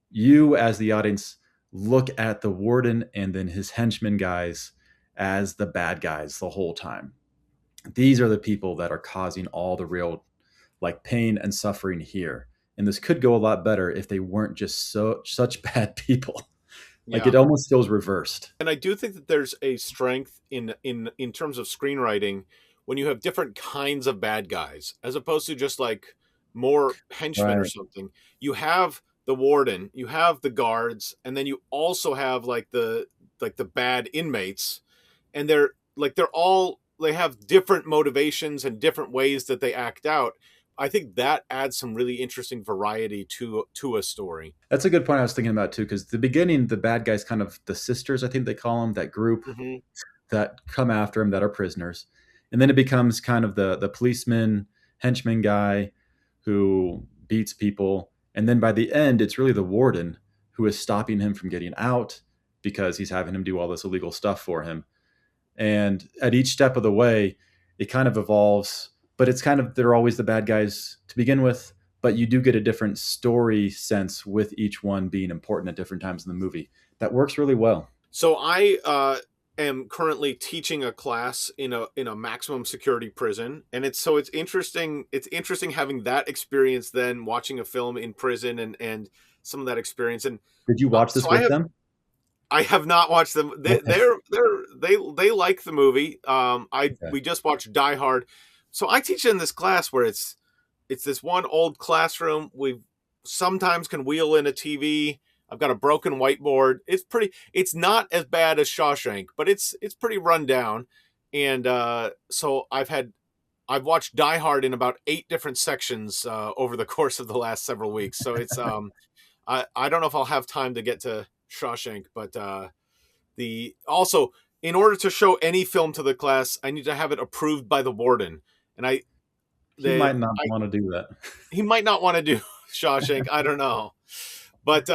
you as the audience look at the warden and then his henchmen guys as the bad guys the whole time. These are the people that are causing all the real like pain and suffering here. And this could go a lot better if they weren't just such bad people. Like, Yeah. it almost feels reversed. And I do think that there's a strength in terms of screenwriting when you have different kinds of bad guys, as opposed to just like more henchmen or Right. something. You have the warden, you have the guards, and then you also have like the bad inmates, and they have different motivations and different ways that they act out. I think that adds some really interesting variety to a story. That's a good point I was thinking about too, because the beginning, the bad guys, kind of the sisters, I think they call them, that group Mm-hmm. that come after him that are prisoners. And then it becomes kind of the policeman, henchman guy who beats people. And then by the end, it's really the warden who is stopping him from getting out because he's having him do all this illegal stuff for him. And at each step of the way, it kind of evolves, but it's kind of, they're always the bad guys to begin with, but you do get a different story sense with each one being important at different times in the movie. That works really well. So I am currently teaching a class in a maximum security prison, and it's interesting. It's interesting having that experience, then watching a film in prison, and some of that experience. And Did you watch this so with them? I have not watched them. They like the movie. Okay. We just watched Die Hard. So I teach in this class where it's this one old classroom. We sometimes can wheel in a TV. I've got a broken whiteboard. It's not as bad as Shawshank, but it's pretty run down. And so I've watched Die Hard in about 8 different sections over the course of the last several weeks. So it's I don't know if I'll have time to get to Shawshank, but the also, in order to show any film to the class, I need to have it approved by the warden, and He might not want to do that. he might not want to do Shawshank. I don't know, but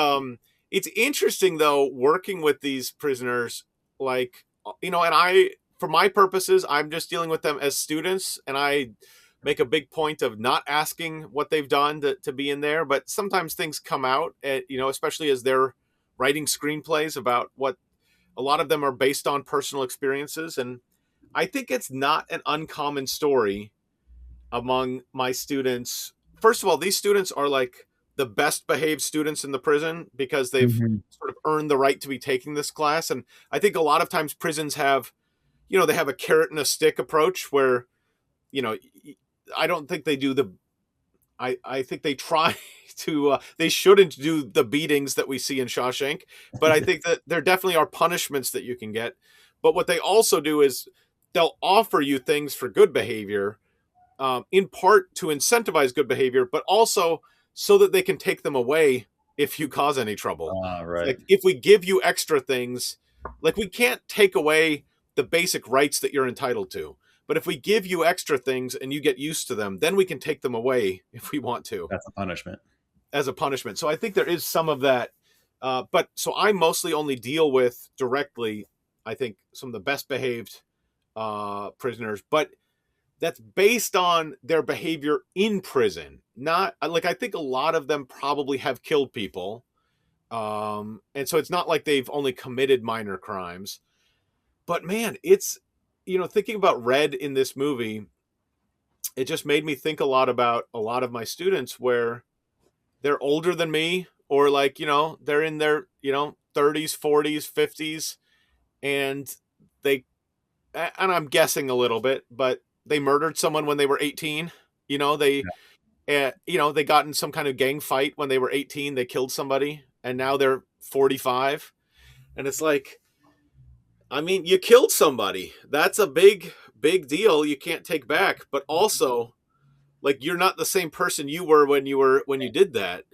it's interesting though working with these prisoners, like, and for my purposes, I'm just dealing with them as students, and I make a big point of not asking what they've done to be in there. But sometimes things come out, especially as they're writing screenplays about what a lot of them are based on personal experiences. And I think it's not an uncommon story among my students. First of all, these students are like the best behaved students in the prison because they've sort of earned the right to be taking this class. And I think a lot of times prisons have, they have a carrot and a stick approach where, I don't think they do I think they try to, they shouldn't do the beatings that we see in Shawshank, but I think that there definitely are punishments that you can get. But what they also do is they'll offer you things for good behavior, in part to incentivize good behavior, but also so that they can take them away if you cause any trouble. Right. Like if we give you extra things, like we can't take away the basic rights that you're entitled to. But if we give you extra things and you get used to them, then we can take them away if we want to. That's a punishment. As a punishment. So I think there is some of that. But so I mostly only deal with directly, I think, some of the best behaved prisoners. But that's based on their behavior in prison. Not like, I think a lot of them probably have killed people. And so it's not like they've only committed minor crimes. But man, it's, thinking about Red in this movie, it just made me think a lot about a lot of my students where they're older than me, or like, they're in their, 30s, 40s, 50s, and I'm guessing a little bit, but they murdered someone when they were 18. They got in some kind of gang fight when they were 18, they killed somebody, and now they're 45. And it's like, I mean, you killed somebody. That's a big, big deal. You can't take back. But also, like, you're not the same person you were when you did that.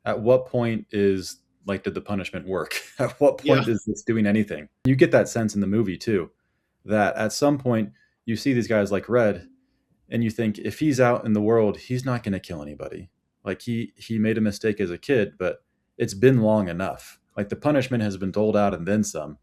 At what point did the punishment work? At what point is this doing anything? You get that sense in the movie too, that at some point you see these guys like Red, and you think if he's out in the world, he's not going to kill anybody. Like he made a mistake as a kid, but it's been long enough. Like the punishment has been doled out and then some.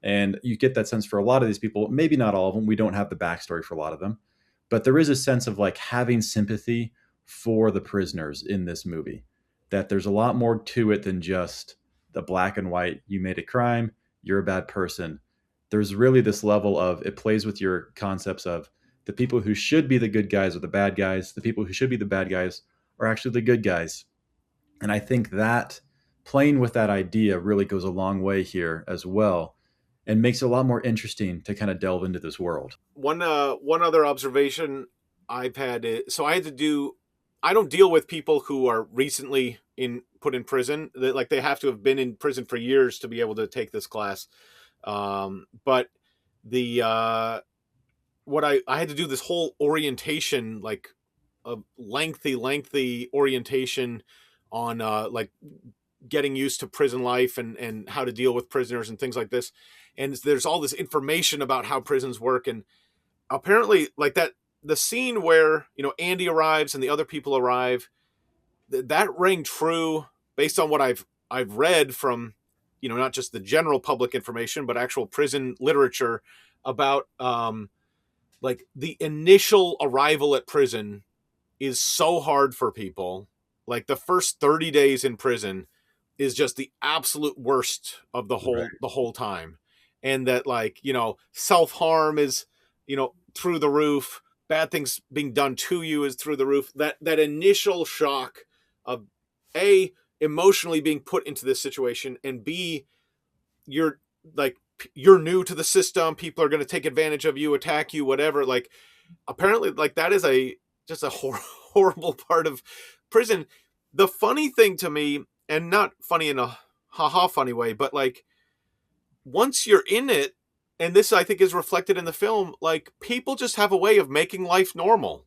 And you get that sense for a lot of these people, maybe not all of them. We don't have the backstory for a lot of them, but there is a sense of like having sympathy for the prisoners in this movie, that there's a lot more to it than just the black and white. You made a crime, you're a bad person. There's really this level of, it plays with your concepts of the people who should be the good guys are the bad guys. The people who should be the bad guys are actually the good guys. And I think that playing with that idea really goes a long way here as well, and makes it a lot more interesting to kind of delve into this world. One other observation I've had is, so I don't deal with people who are recently put in prison. Like they have to have been in prison for years to be able to take this class. But what I had to do this whole orientation, like a lengthy orientation on like getting used to prison life and how to deal with prisoners and things like this. And there's all this information about how prisons work. And apparently like that, the scene where, Andy arrives and the other people arrive, that rang true based on what I've read from, not just the general public information, but actual prison literature about, like the initial arrival at prison is so hard for people. Like the first 30 days in prison is just the absolute worst of the whole time. and that, like, self-harm is, through the roof, bad things being done to you is through the roof. That initial shock of, A, emotionally being put into this situation, and B, you're like, you're new to the system, people are going to take advantage of you, attack you, whatever. Like, apparently, like, that is just a horrible part of prison. The funny thing to me, and not funny in a haha funny way, but like, once you're in it, and this I think is reflected in the film, like, people just have a way of making life normal.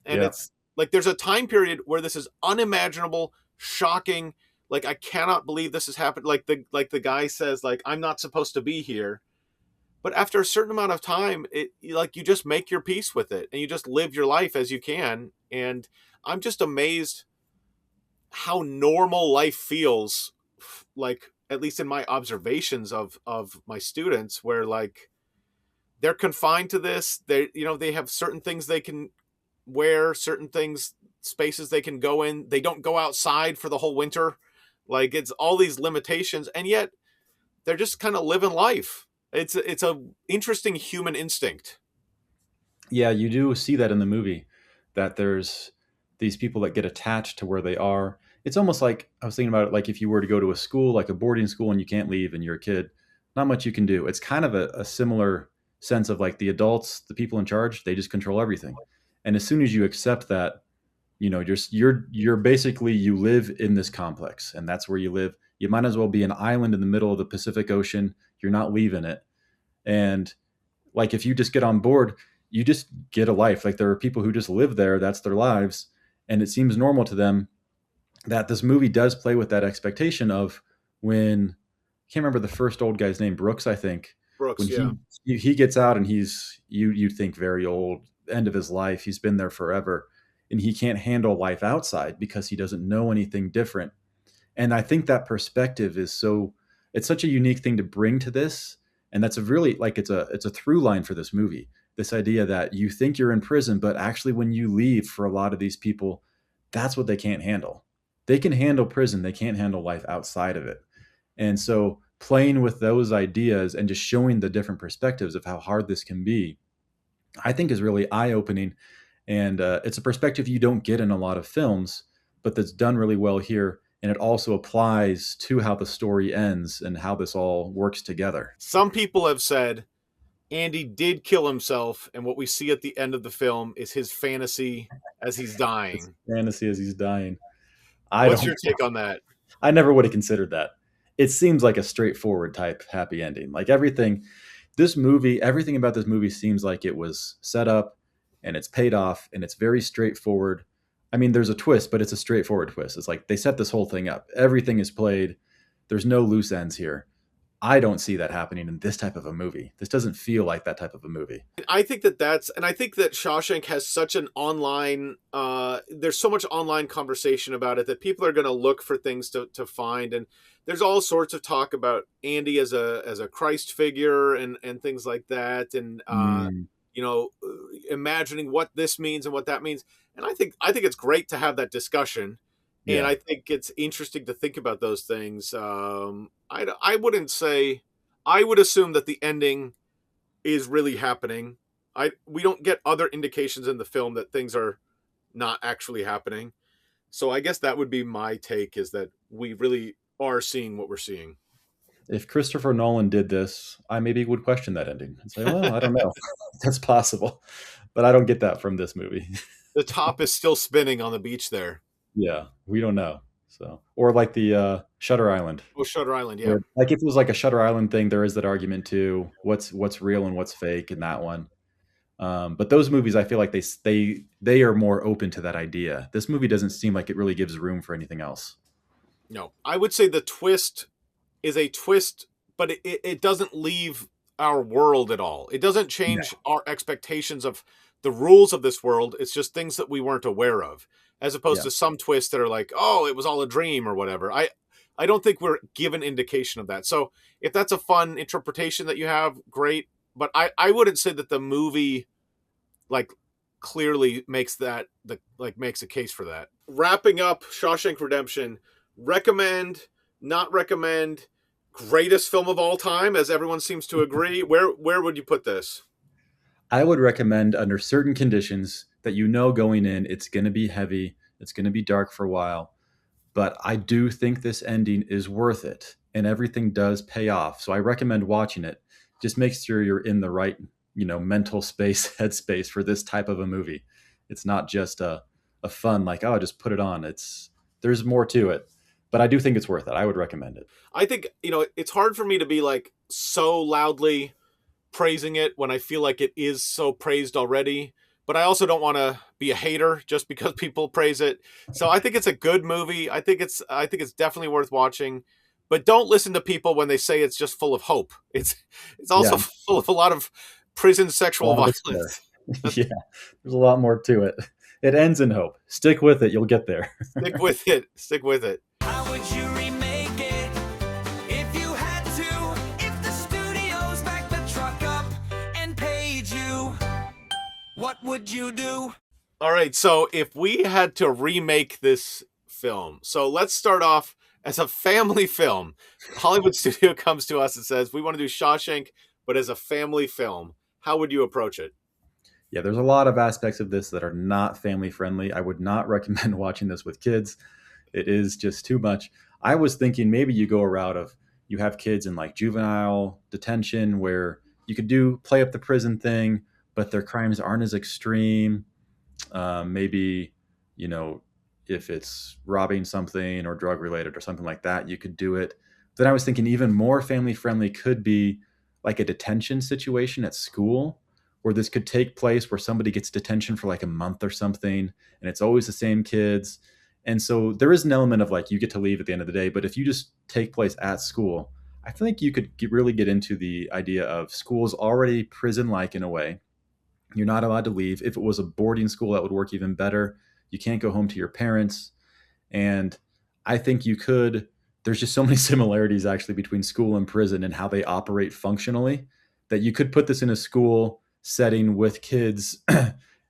And Yeah. it's like, there's a time period where this is unimaginable, shocking. Like, I cannot believe this has happened. Like the guy says, like, I'm not supposed to be here. But after a certain amount of time, you just make your peace with it, and you just live your life as you can. And I'm just amazed how normal life feels, like, at least in my observations of my students, where, like, they're confined to this. They have certain things they can wear, certain things, spaces they can go in. They don't go outside for the whole winter. Like, it's all these limitations, and yet they're just kind of living life. It's a interesting human instinct. Yeah, you do see that in the movie, that there's these people that get attached to where they are. It's almost like, I was thinking about it, like if you were to go to a school, like a boarding school, and you can't leave and you're a kid, not much you can do. It's kind of a similar sense of, like, the adults, the people in charge, they just control everything. And as soon as you accept that, you're basically, you live in this complex, and that's where you live. You might as well be an island in the middle of the Pacific Ocean. You're not leaving it. And like, if you just get on board, you just get a life. Like, there are people who just live there, that's their lives, and it seems normal to them. That this movie does play with that expectation of, when, I can't remember the first old guy's name, Brooks, I think. Brooks, When yeah. he gets out, and he's, you think very old, end of his life, he's been there forever, and he can't handle life outside because he doesn't know anything different. And I think that perspective is it's such a unique thing to bring to this. And that's a really, like, it's a through line for this movie. This idea that you think you're in prison, but actually when you leave, for a lot of these people, that's what they can't handle. They can handle prison. They can't handle life outside of it. And so playing with those ideas and just showing the different perspectives of how hard this can be, I think is really eye opening. And it's a perspective you don't get in a lot of films, but that's done really well here. And it also applies to how the story ends and how this all works together. Some people have said Andy did kill himself, and what we see at the end of the film is his fantasy as he's dying. It's fantasy as he's dying. What's your take on that? I never would have considered that. It seems like a straightforward type happy ending. Like, everything about this movie seems like it was set up and it's paid off, and it's very straightforward. I mean, there's a twist, but it's a straightforward twist. It's like they set this whole thing up. Everything is played. There's no loose ends here. I don't see that happening in this type of a movie. This doesn't feel like that type of a movie. I think and I think that Shawshank has such an online, there's so much online conversation about it that people are going to look for things to find. And there's all sorts of talk about Andy as a Christ figure and things like that. And, imagining what this means and what that means. And I think it's great to have that discussion. And I think it's interesting to think about those things. I wouldn't say, I would assume that the ending is really happening. We don't get other indications in the film that things are not actually happening. So I guess that would be my take, is that we really are seeing what we're seeing. If Christopher Nolan did this, I maybe would question that ending and say, well, I don't know. That's possible. But I don't get that from this movie. The top is still spinning on the beach there. Yeah, we don't know. So, or like the Shutter Island. Oh, Shutter Island, yeah. Like, if it was like a Shutter Island thing, there is that argument too. What's real and what's fake in that one. But those movies, I feel like they are more open to that idea. This movie doesn't seem like it really gives room for anything else. No, I would say the twist is a twist, but it doesn't leave our world at all. It doesn't change our expectations of the rules of this world. It's just things that we weren't aware of, as opposed to some twists that are like, oh, it was all a dream or whatever. I don't think we're given indication of that. So if that's a fun interpretation that you have, great. But I wouldn't say that the movie, like, clearly makes makes a case for that. Wrapping up Shawshank Redemption, recommend, not recommend, greatest film of all time, as everyone seems to agree. Where would you put this? I would recommend under certain conditions that going in, it's going to be heavy, it's going to be dark for a while, but I do think this ending is worth it and everything does pay off. So I recommend watching it. Just make sure you're in the right, mental space, headspace for this type of a movie. It's not just a fun, like, oh, just put it on. There's more to it, but I do think it's worth it. I would recommend it. I think, it's hard for me to be like so loudly praising it when I feel like it is so praised already, but I also don't want to be a hater just because people praise it. So I think it's a good movie. I think it's definitely worth watching, but don't listen to people when they say it's just full of hope. It's also Yeah. full of a lot of prison sexual violence. Yeah, there's a lot more to it. It ends in hope. Stick with it. You'll get there. Stick with it. Stick with it. How would you remake it if you had to? If the studios backed the truck up and paid you, what would you do? All right, so if we had to remake this film, so let's start off as a family film. Hollywood studio comes to us and says, we want to do Shawshank, but as a family film. How would you approach it? Yeah, there's a lot of aspects of this that are not family friendly. I would not recommend watching this with kids. It is just too much. I was thinking maybe you go a route of you have kids in like juvenile detention where you could play up the prison thing, but their crimes aren't as extreme. Maybe, if it's robbing something or drug related or something like that, you could do it. Then I was thinking even more family friendly could be like a detention situation at school where this could take place where somebody gets detention for like a month or something and it's always the same kids. And so there is an element of like you get to leave at the end of the day, but if you just take place at school, I feel like you could really get into the idea of schools already prison-like in a way. You're not allowed to leave. If it was a boarding school, that would work even better. You can't go home to your parents. And I think there's just so many similarities actually between school and prison and how they operate functionally that you could put this in a school setting with kids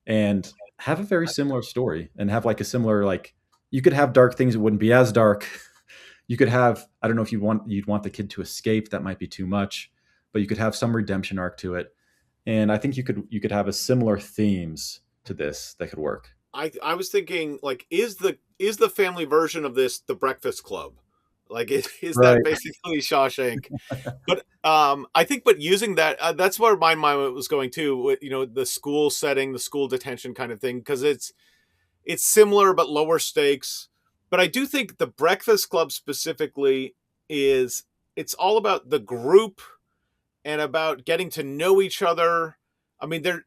and have a very similar story and have like a similar, like you could have dark things. It wouldn't be as dark. You could have, I don't know if you'd want the kid to escape. That might be too much, but you could have some redemption arc to it. And I think you could have a similar themes to this that could work. I was thinking like is the family version of this The Breakfast Club? Like is Right. that basically Shawshank? But I think using that that's where my mind was going too, with, the school setting, the school detention kind of thing, because it's similar but lower stakes. But I do think The Breakfast Club specifically it's all about the group and about getting to know each other. I mean, they're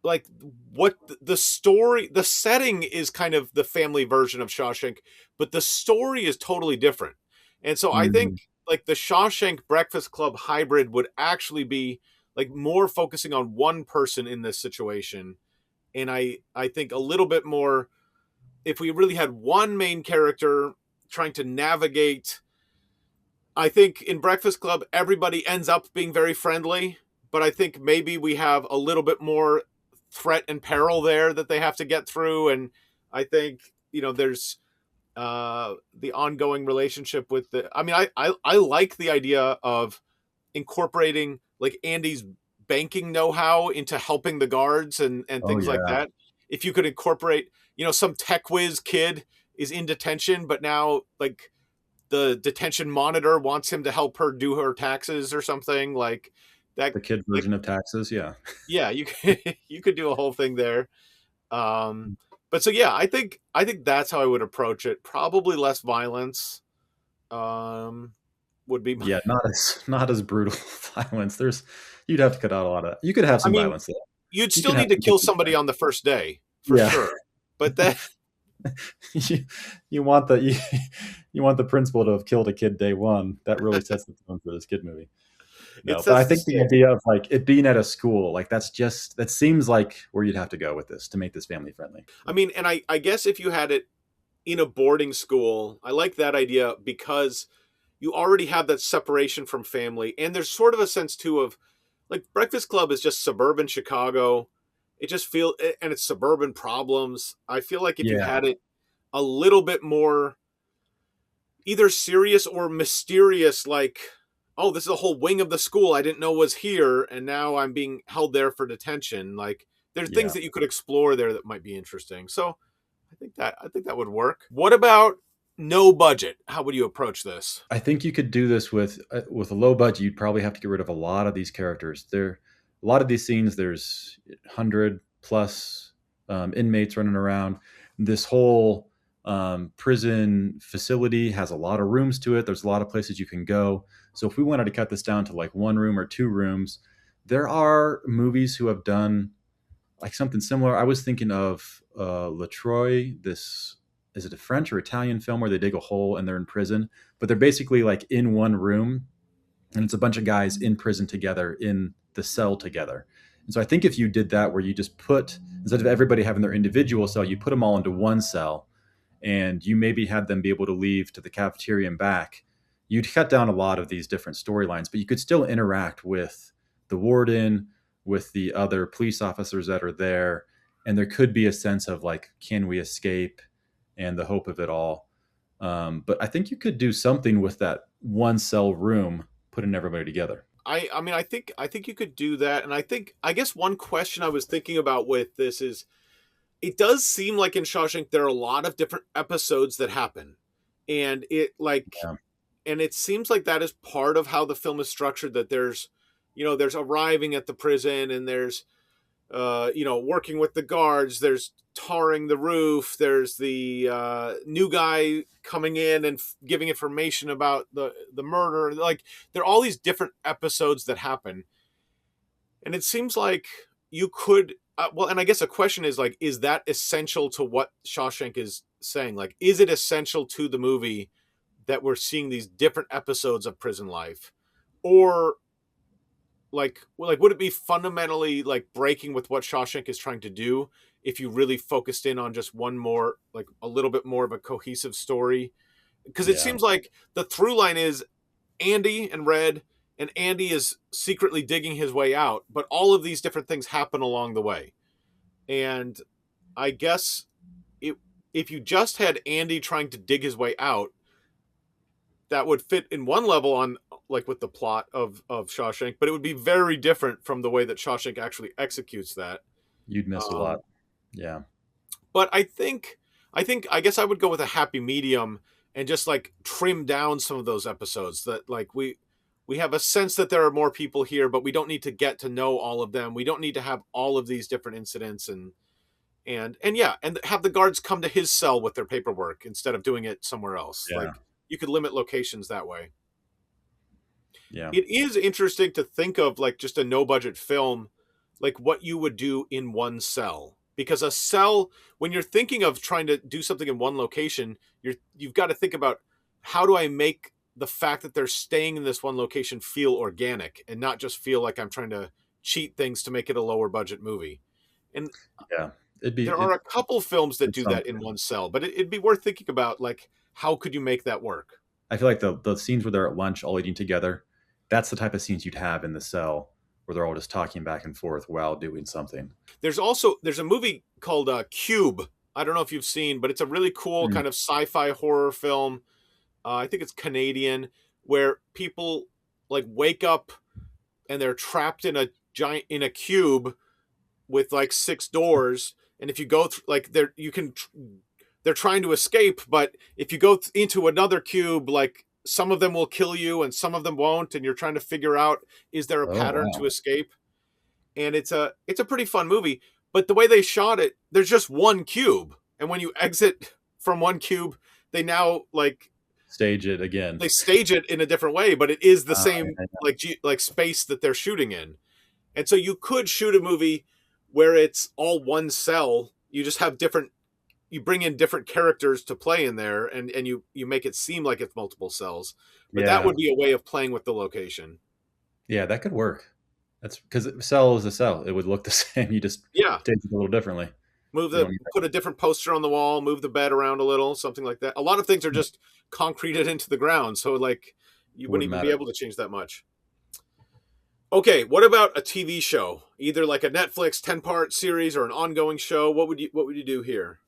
like what the story, the setting is kind of the family version of Shawshank, but the story is totally different. And so I think like the Shawshank Breakfast Club hybrid would actually be like more focusing on one person in this situation. And I think a little bit more if we really had one main character trying to navigate. I think in Breakfast Club, everybody ends up being very friendly, but I think maybe we have a little bit more threat and peril there that they have to get through. And I think, there's the ongoing relationship with I like the idea of incorporating like Andy's banking know-how into helping the guards and things like that. If you could incorporate, some tech whiz kid is in detention, but now like the detention monitor wants him to help her do her taxes or something like that. The kid version of taxes. Yeah. Yeah. You could do a whole thing there. But so, yeah, I think that's how I would approach it. Probably less violence, would be. Yeah. Not as brutal violence. You'd have to cut out a lot of, you could have some violence there. You'd still need to kill somebody on the first day for sure. But that, you want the principal to have killed a kid day one. That really sets the tone for this kid movie. No, but I think the idea of like it being at a school, like that seems like where you'd have to go with this to make this family friendly. I mean, and I guess if you had it in a boarding school, I like that idea because you already have that separation from family. And there's sort of a sense too of like Breakfast Club is just suburban Chicago. It just and it's suburban problems. I feel like if you had it a little bit more either serious or mysterious, like oh, this is a whole wing of the school I didn't know was here, and now I'm being held there for detention. Like, there's Yeah. things that you could explore there that might be interesting. So I think that would work. What about no budget? How would you approach this? I think you could do this with a low budget. You'd probably have to get rid of a lot of these characters. A lot of these scenes. There's 100+ inmates running around. This whole prison facility has a lot of rooms to it. There's a lot of places you can go. So if we wanted to cut this down to like 1 room or 2 rooms, there are movies who have done like something similar. I was thinking of Latroy. This is it a French or Italian film where they dig a hole and they're in prison, but they're basically like in one room, and it's a bunch of guys in prison together in the cell together. And so I think if you did that, where you just put, instead of everybody having their individual cell, you put them all into one cell, and you maybe had them be able to leave to the cafeteria and back, you'd cut down a lot of these different storylines, but you could still interact with the warden, with the other police officers that are there. And there could be a sense of like, can we escape, and the hope of it all. But I think you could do something with that one cell room, putting everybody together. I mean, I think you could do that. And I guess one question I was thinking about with this is, it does seem like in Shawshank there are a lot of different episodes that happen, and Yeah. and it seems like that is part of how the film is structured. That there's arriving at the prison, and there's working with the guards. There's tarring the roof. There's the new guy coming in and giving information about the murder. Like, there are all these different episodes that happen, and it seems like you could. And I guess a question is like, is that essential to what Shawshank is saying? Like, is it essential to the movie that we're seeing these different episodes of prison life, or would it be fundamentally like breaking with what Shawshank is trying to do if you really focused in on just one more, like a little bit more of a cohesive story? Because it Yeah. seems like the through line is Andy and Red, and Andy is secretly digging his way out, but all of these different things happen along the way. And I guess if you just had Andy trying to dig his way out, that would fit in one level on like with the plot of Shawshank, but it would be very different from the way that Shawshank actually executes that. You'd miss a Um, lot. Yeah. but I guess I would go with a happy medium and just like trim down some of those episodes that like we have a sense that there are more people here, but we don't need to get to know all of them. We don't need to have all of these different incidents and yeah, and have the guards come to his cell with their paperwork instead of doing it somewhere else. Yeah. Like, you could limit locations that way. Yeah. It is interesting to think of like just a no budget film, like what you would do in one cell. Because a cell, when you're thinking of trying to do something in one location, you've got to think about, how do I make the fact that they're staying in this one location feel organic and not just feel like I'm trying to cheat things to make it a lower budget movie. And Yeah. there are a couple films that do that in something. one cell, but it'd be worth thinking about, like, how could you make that work? I feel like the scenes where they're at lunch all eating together, that's the type of scenes you'd have in the cell where they're all just talking back and forth while doing something. There's a movie called Cube. I don't know if you've seen, but it's a really cool Mm. kind of sci-fi horror film. I think it's Canadian, where people like wake up and they're trapped in a cube with like 6 doors, and if you go through, like, they're trying to escape, but if you go into another cube, like, some of them will kill you and some of them won't, and you're trying to figure out, is there a Oh, pattern wow. to escape? And it's a pretty fun movie, but the way they shot it, there's just one cube, and when you exit from one cube, they now like Stage it again. they stage it in a different way, but it is the same Yeah. like space that they're shooting in. And so you could shoot a movie where it's all one cell. You just have you bring in different characters to play in there, and you make it seem like it's multiple cells. But that Yeah. would be a way of playing with the location. Yeah, that could work. That's because cell is a cell. It would look the same. You just Yeah. stage it a little differently. Put a different poster on the wall, move the bed around a little, something like that. A lot of things are just concreted into the ground, so like you wouldn't Wouldn't even be matter. able to change that much. Okay, what about a TV show? Either like a Netflix 10-part series or an ongoing show. What would you do here?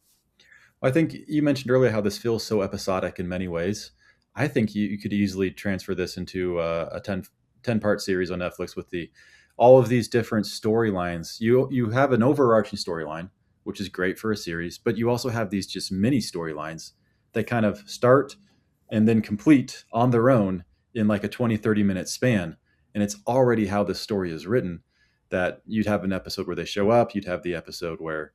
I think you mentioned earlier how this feels so episodic in many ways. I think you could easily transfer this into a 10-part series on Netflix with all of these different storylines. You have an overarching storyline, which is great for a series, but you also have these just mini storylines that kind of start and then complete on their own in like a 20-30 minute span. And it's already how this story is written, that you'd have an episode where they show up, you'd have the episode where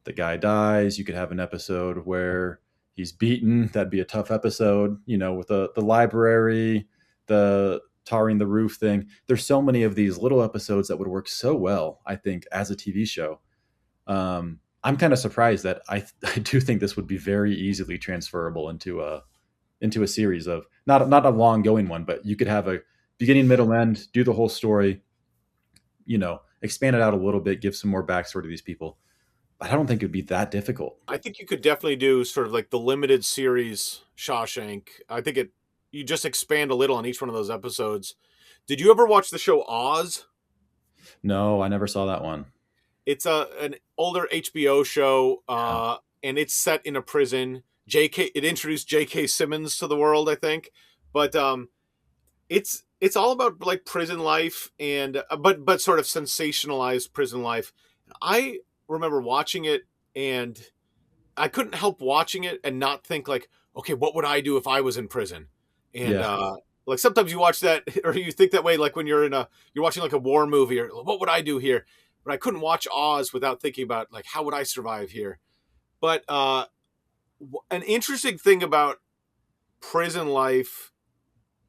the guy dies, you could have an episode where he's beaten. That'd be a tough episode, with the library, the tarring the roof thing. There's so many of these little episodes that would work so well, I think, as a TV show. I'm kind of surprised that I do think this would be very easily transferable into a series of not a long going one, but you could have a beginning, middle, end, do the whole story, expand it out a little bit, give some more backstory to these people. But I don't think it'd be that difficult. I think you could definitely do sort of like the limited series Shawshank. I think you just expand a little on each one of those episodes. Did you ever watch the show Oz? No, I never saw that one. It's an older HBO show, Yeah. and it's set in a prison. It introduced J.K. Simmons to the world, I think, but it's all about like prison life and but sort of sensationalized prison life. I remember watching it, and I couldn't help watching it and not think like, okay, what would I do if I was in prison? And Yeah. like sometimes you watch that or you think that way, like when you're watching like a war movie or what would I do here? But I couldn't watch Oz without thinking about like, how would I survive here? But an interesting thing about prison life,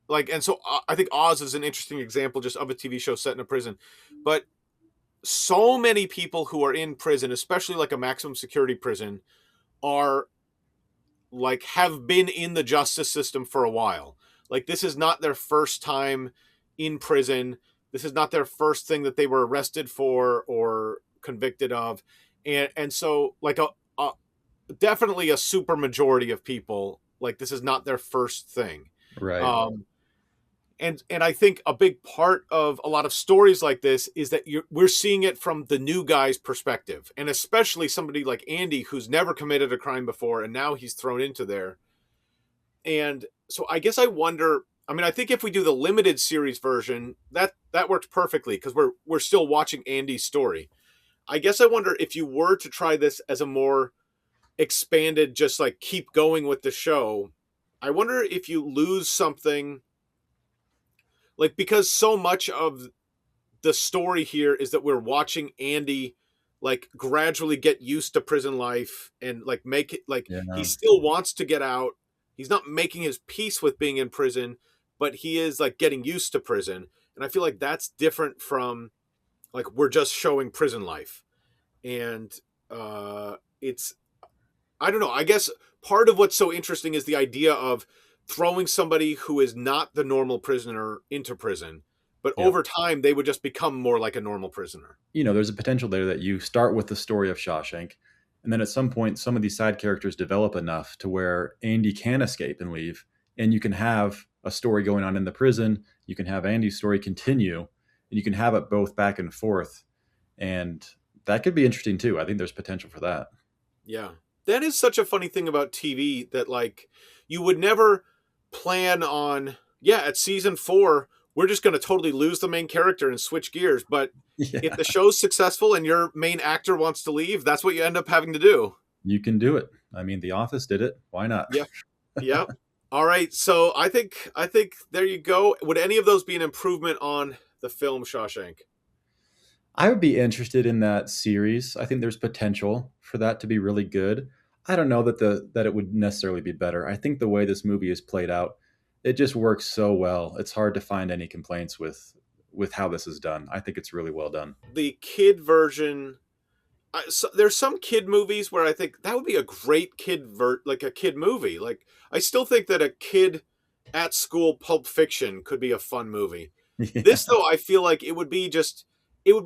like, and so I think Oz is an interesting example just of a TV show set in a prison, but so many people who are in prison, especially like a maximum security prison, are like have been in the justice system for a while. Like this is not their first time in prison. This is not their first thing that they were arrested for or convicted of. And so like a definitely a super majority of people, like this is not their first thing. Right. And I think a big part of a lot of stories like this is that we're seeing it from the new guy's perspective, and especially somebody like Andy who's never committed a crime before, and now he's thrown into there. And so I guess I wonder. I mean, I think if we do the limited series version, that works perfectly because we're still watching Andy's story. I guess I wonder if you were to try this as a more expanded, just like keep going with the show. I wonder if you lose something. Like, because so much of the story here is that we're watching Andy like gradually get used to prison life and like make it like Yeah. he still wants to get out. He's not making his peace with being in prison, but he is like getting used to prison. And I feel like that's different from like we're just showing prison life. And it's I don't know. I guess part of what's so interesting is the idea of throwing somebody who is not the normal prisoner into prison, but Yeah. over time they would just become more like a normal prisoner. There's a potential there that you start with the story of Shawshank, and then at some point, some of these side characters develop enough to where Andy can escape and leave, and you can have a story going on in the prison. You can have Andy's story continue, and you can have it both back and forth, and that could be interesting too. I think there's potential for that. Yeah. That is such a funny thing about TV that like you would never plan on, yeah, at season 4, we're just going to totally lose the main character and switch gears. But Yeah, if the show's successful and your main actor wants to leave, that's what you end up having to do. you can do it. I mean, The Office did it. Why not? Yeah. Yeah. All right. So I think there you go. Would any of those be an improvement on the film Shawshank? I would be interested in that series. I think there's potential for that to be really good. I don't know that it would necessarily be better. I think the way this movie is played out, it just works so well. It's hard to find any complaints with how this is done. I think it's really well done. The kid version, there's some kid movies where I think that would be a great like a kid movie. Like I still think that a kid at school Pulp Fiction could be a fun movie. Yeah. This though, I feel like it would be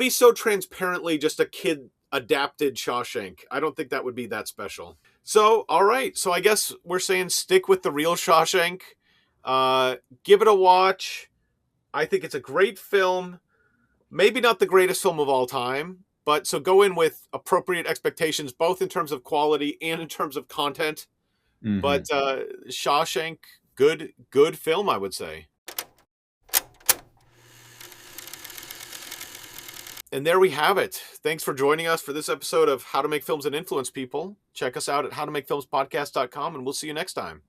so transparently just a kid adapted Shawshank. I don't think that would be that special. So, all right. So I guess we're saying stick with the real Shawshank. Give it a watch. I think it's a great film. Maybe not the greatest film of all time, but so go in with appropriate expectations, both in terms of quality and in terms of content. Mhm. But Shawshank, good film, I would say. And there we have it. Thanks for joining us for this episode of How to Make Films and Influence People. Check us out at howtomakefilmspodcast.com, and we'll see you next time.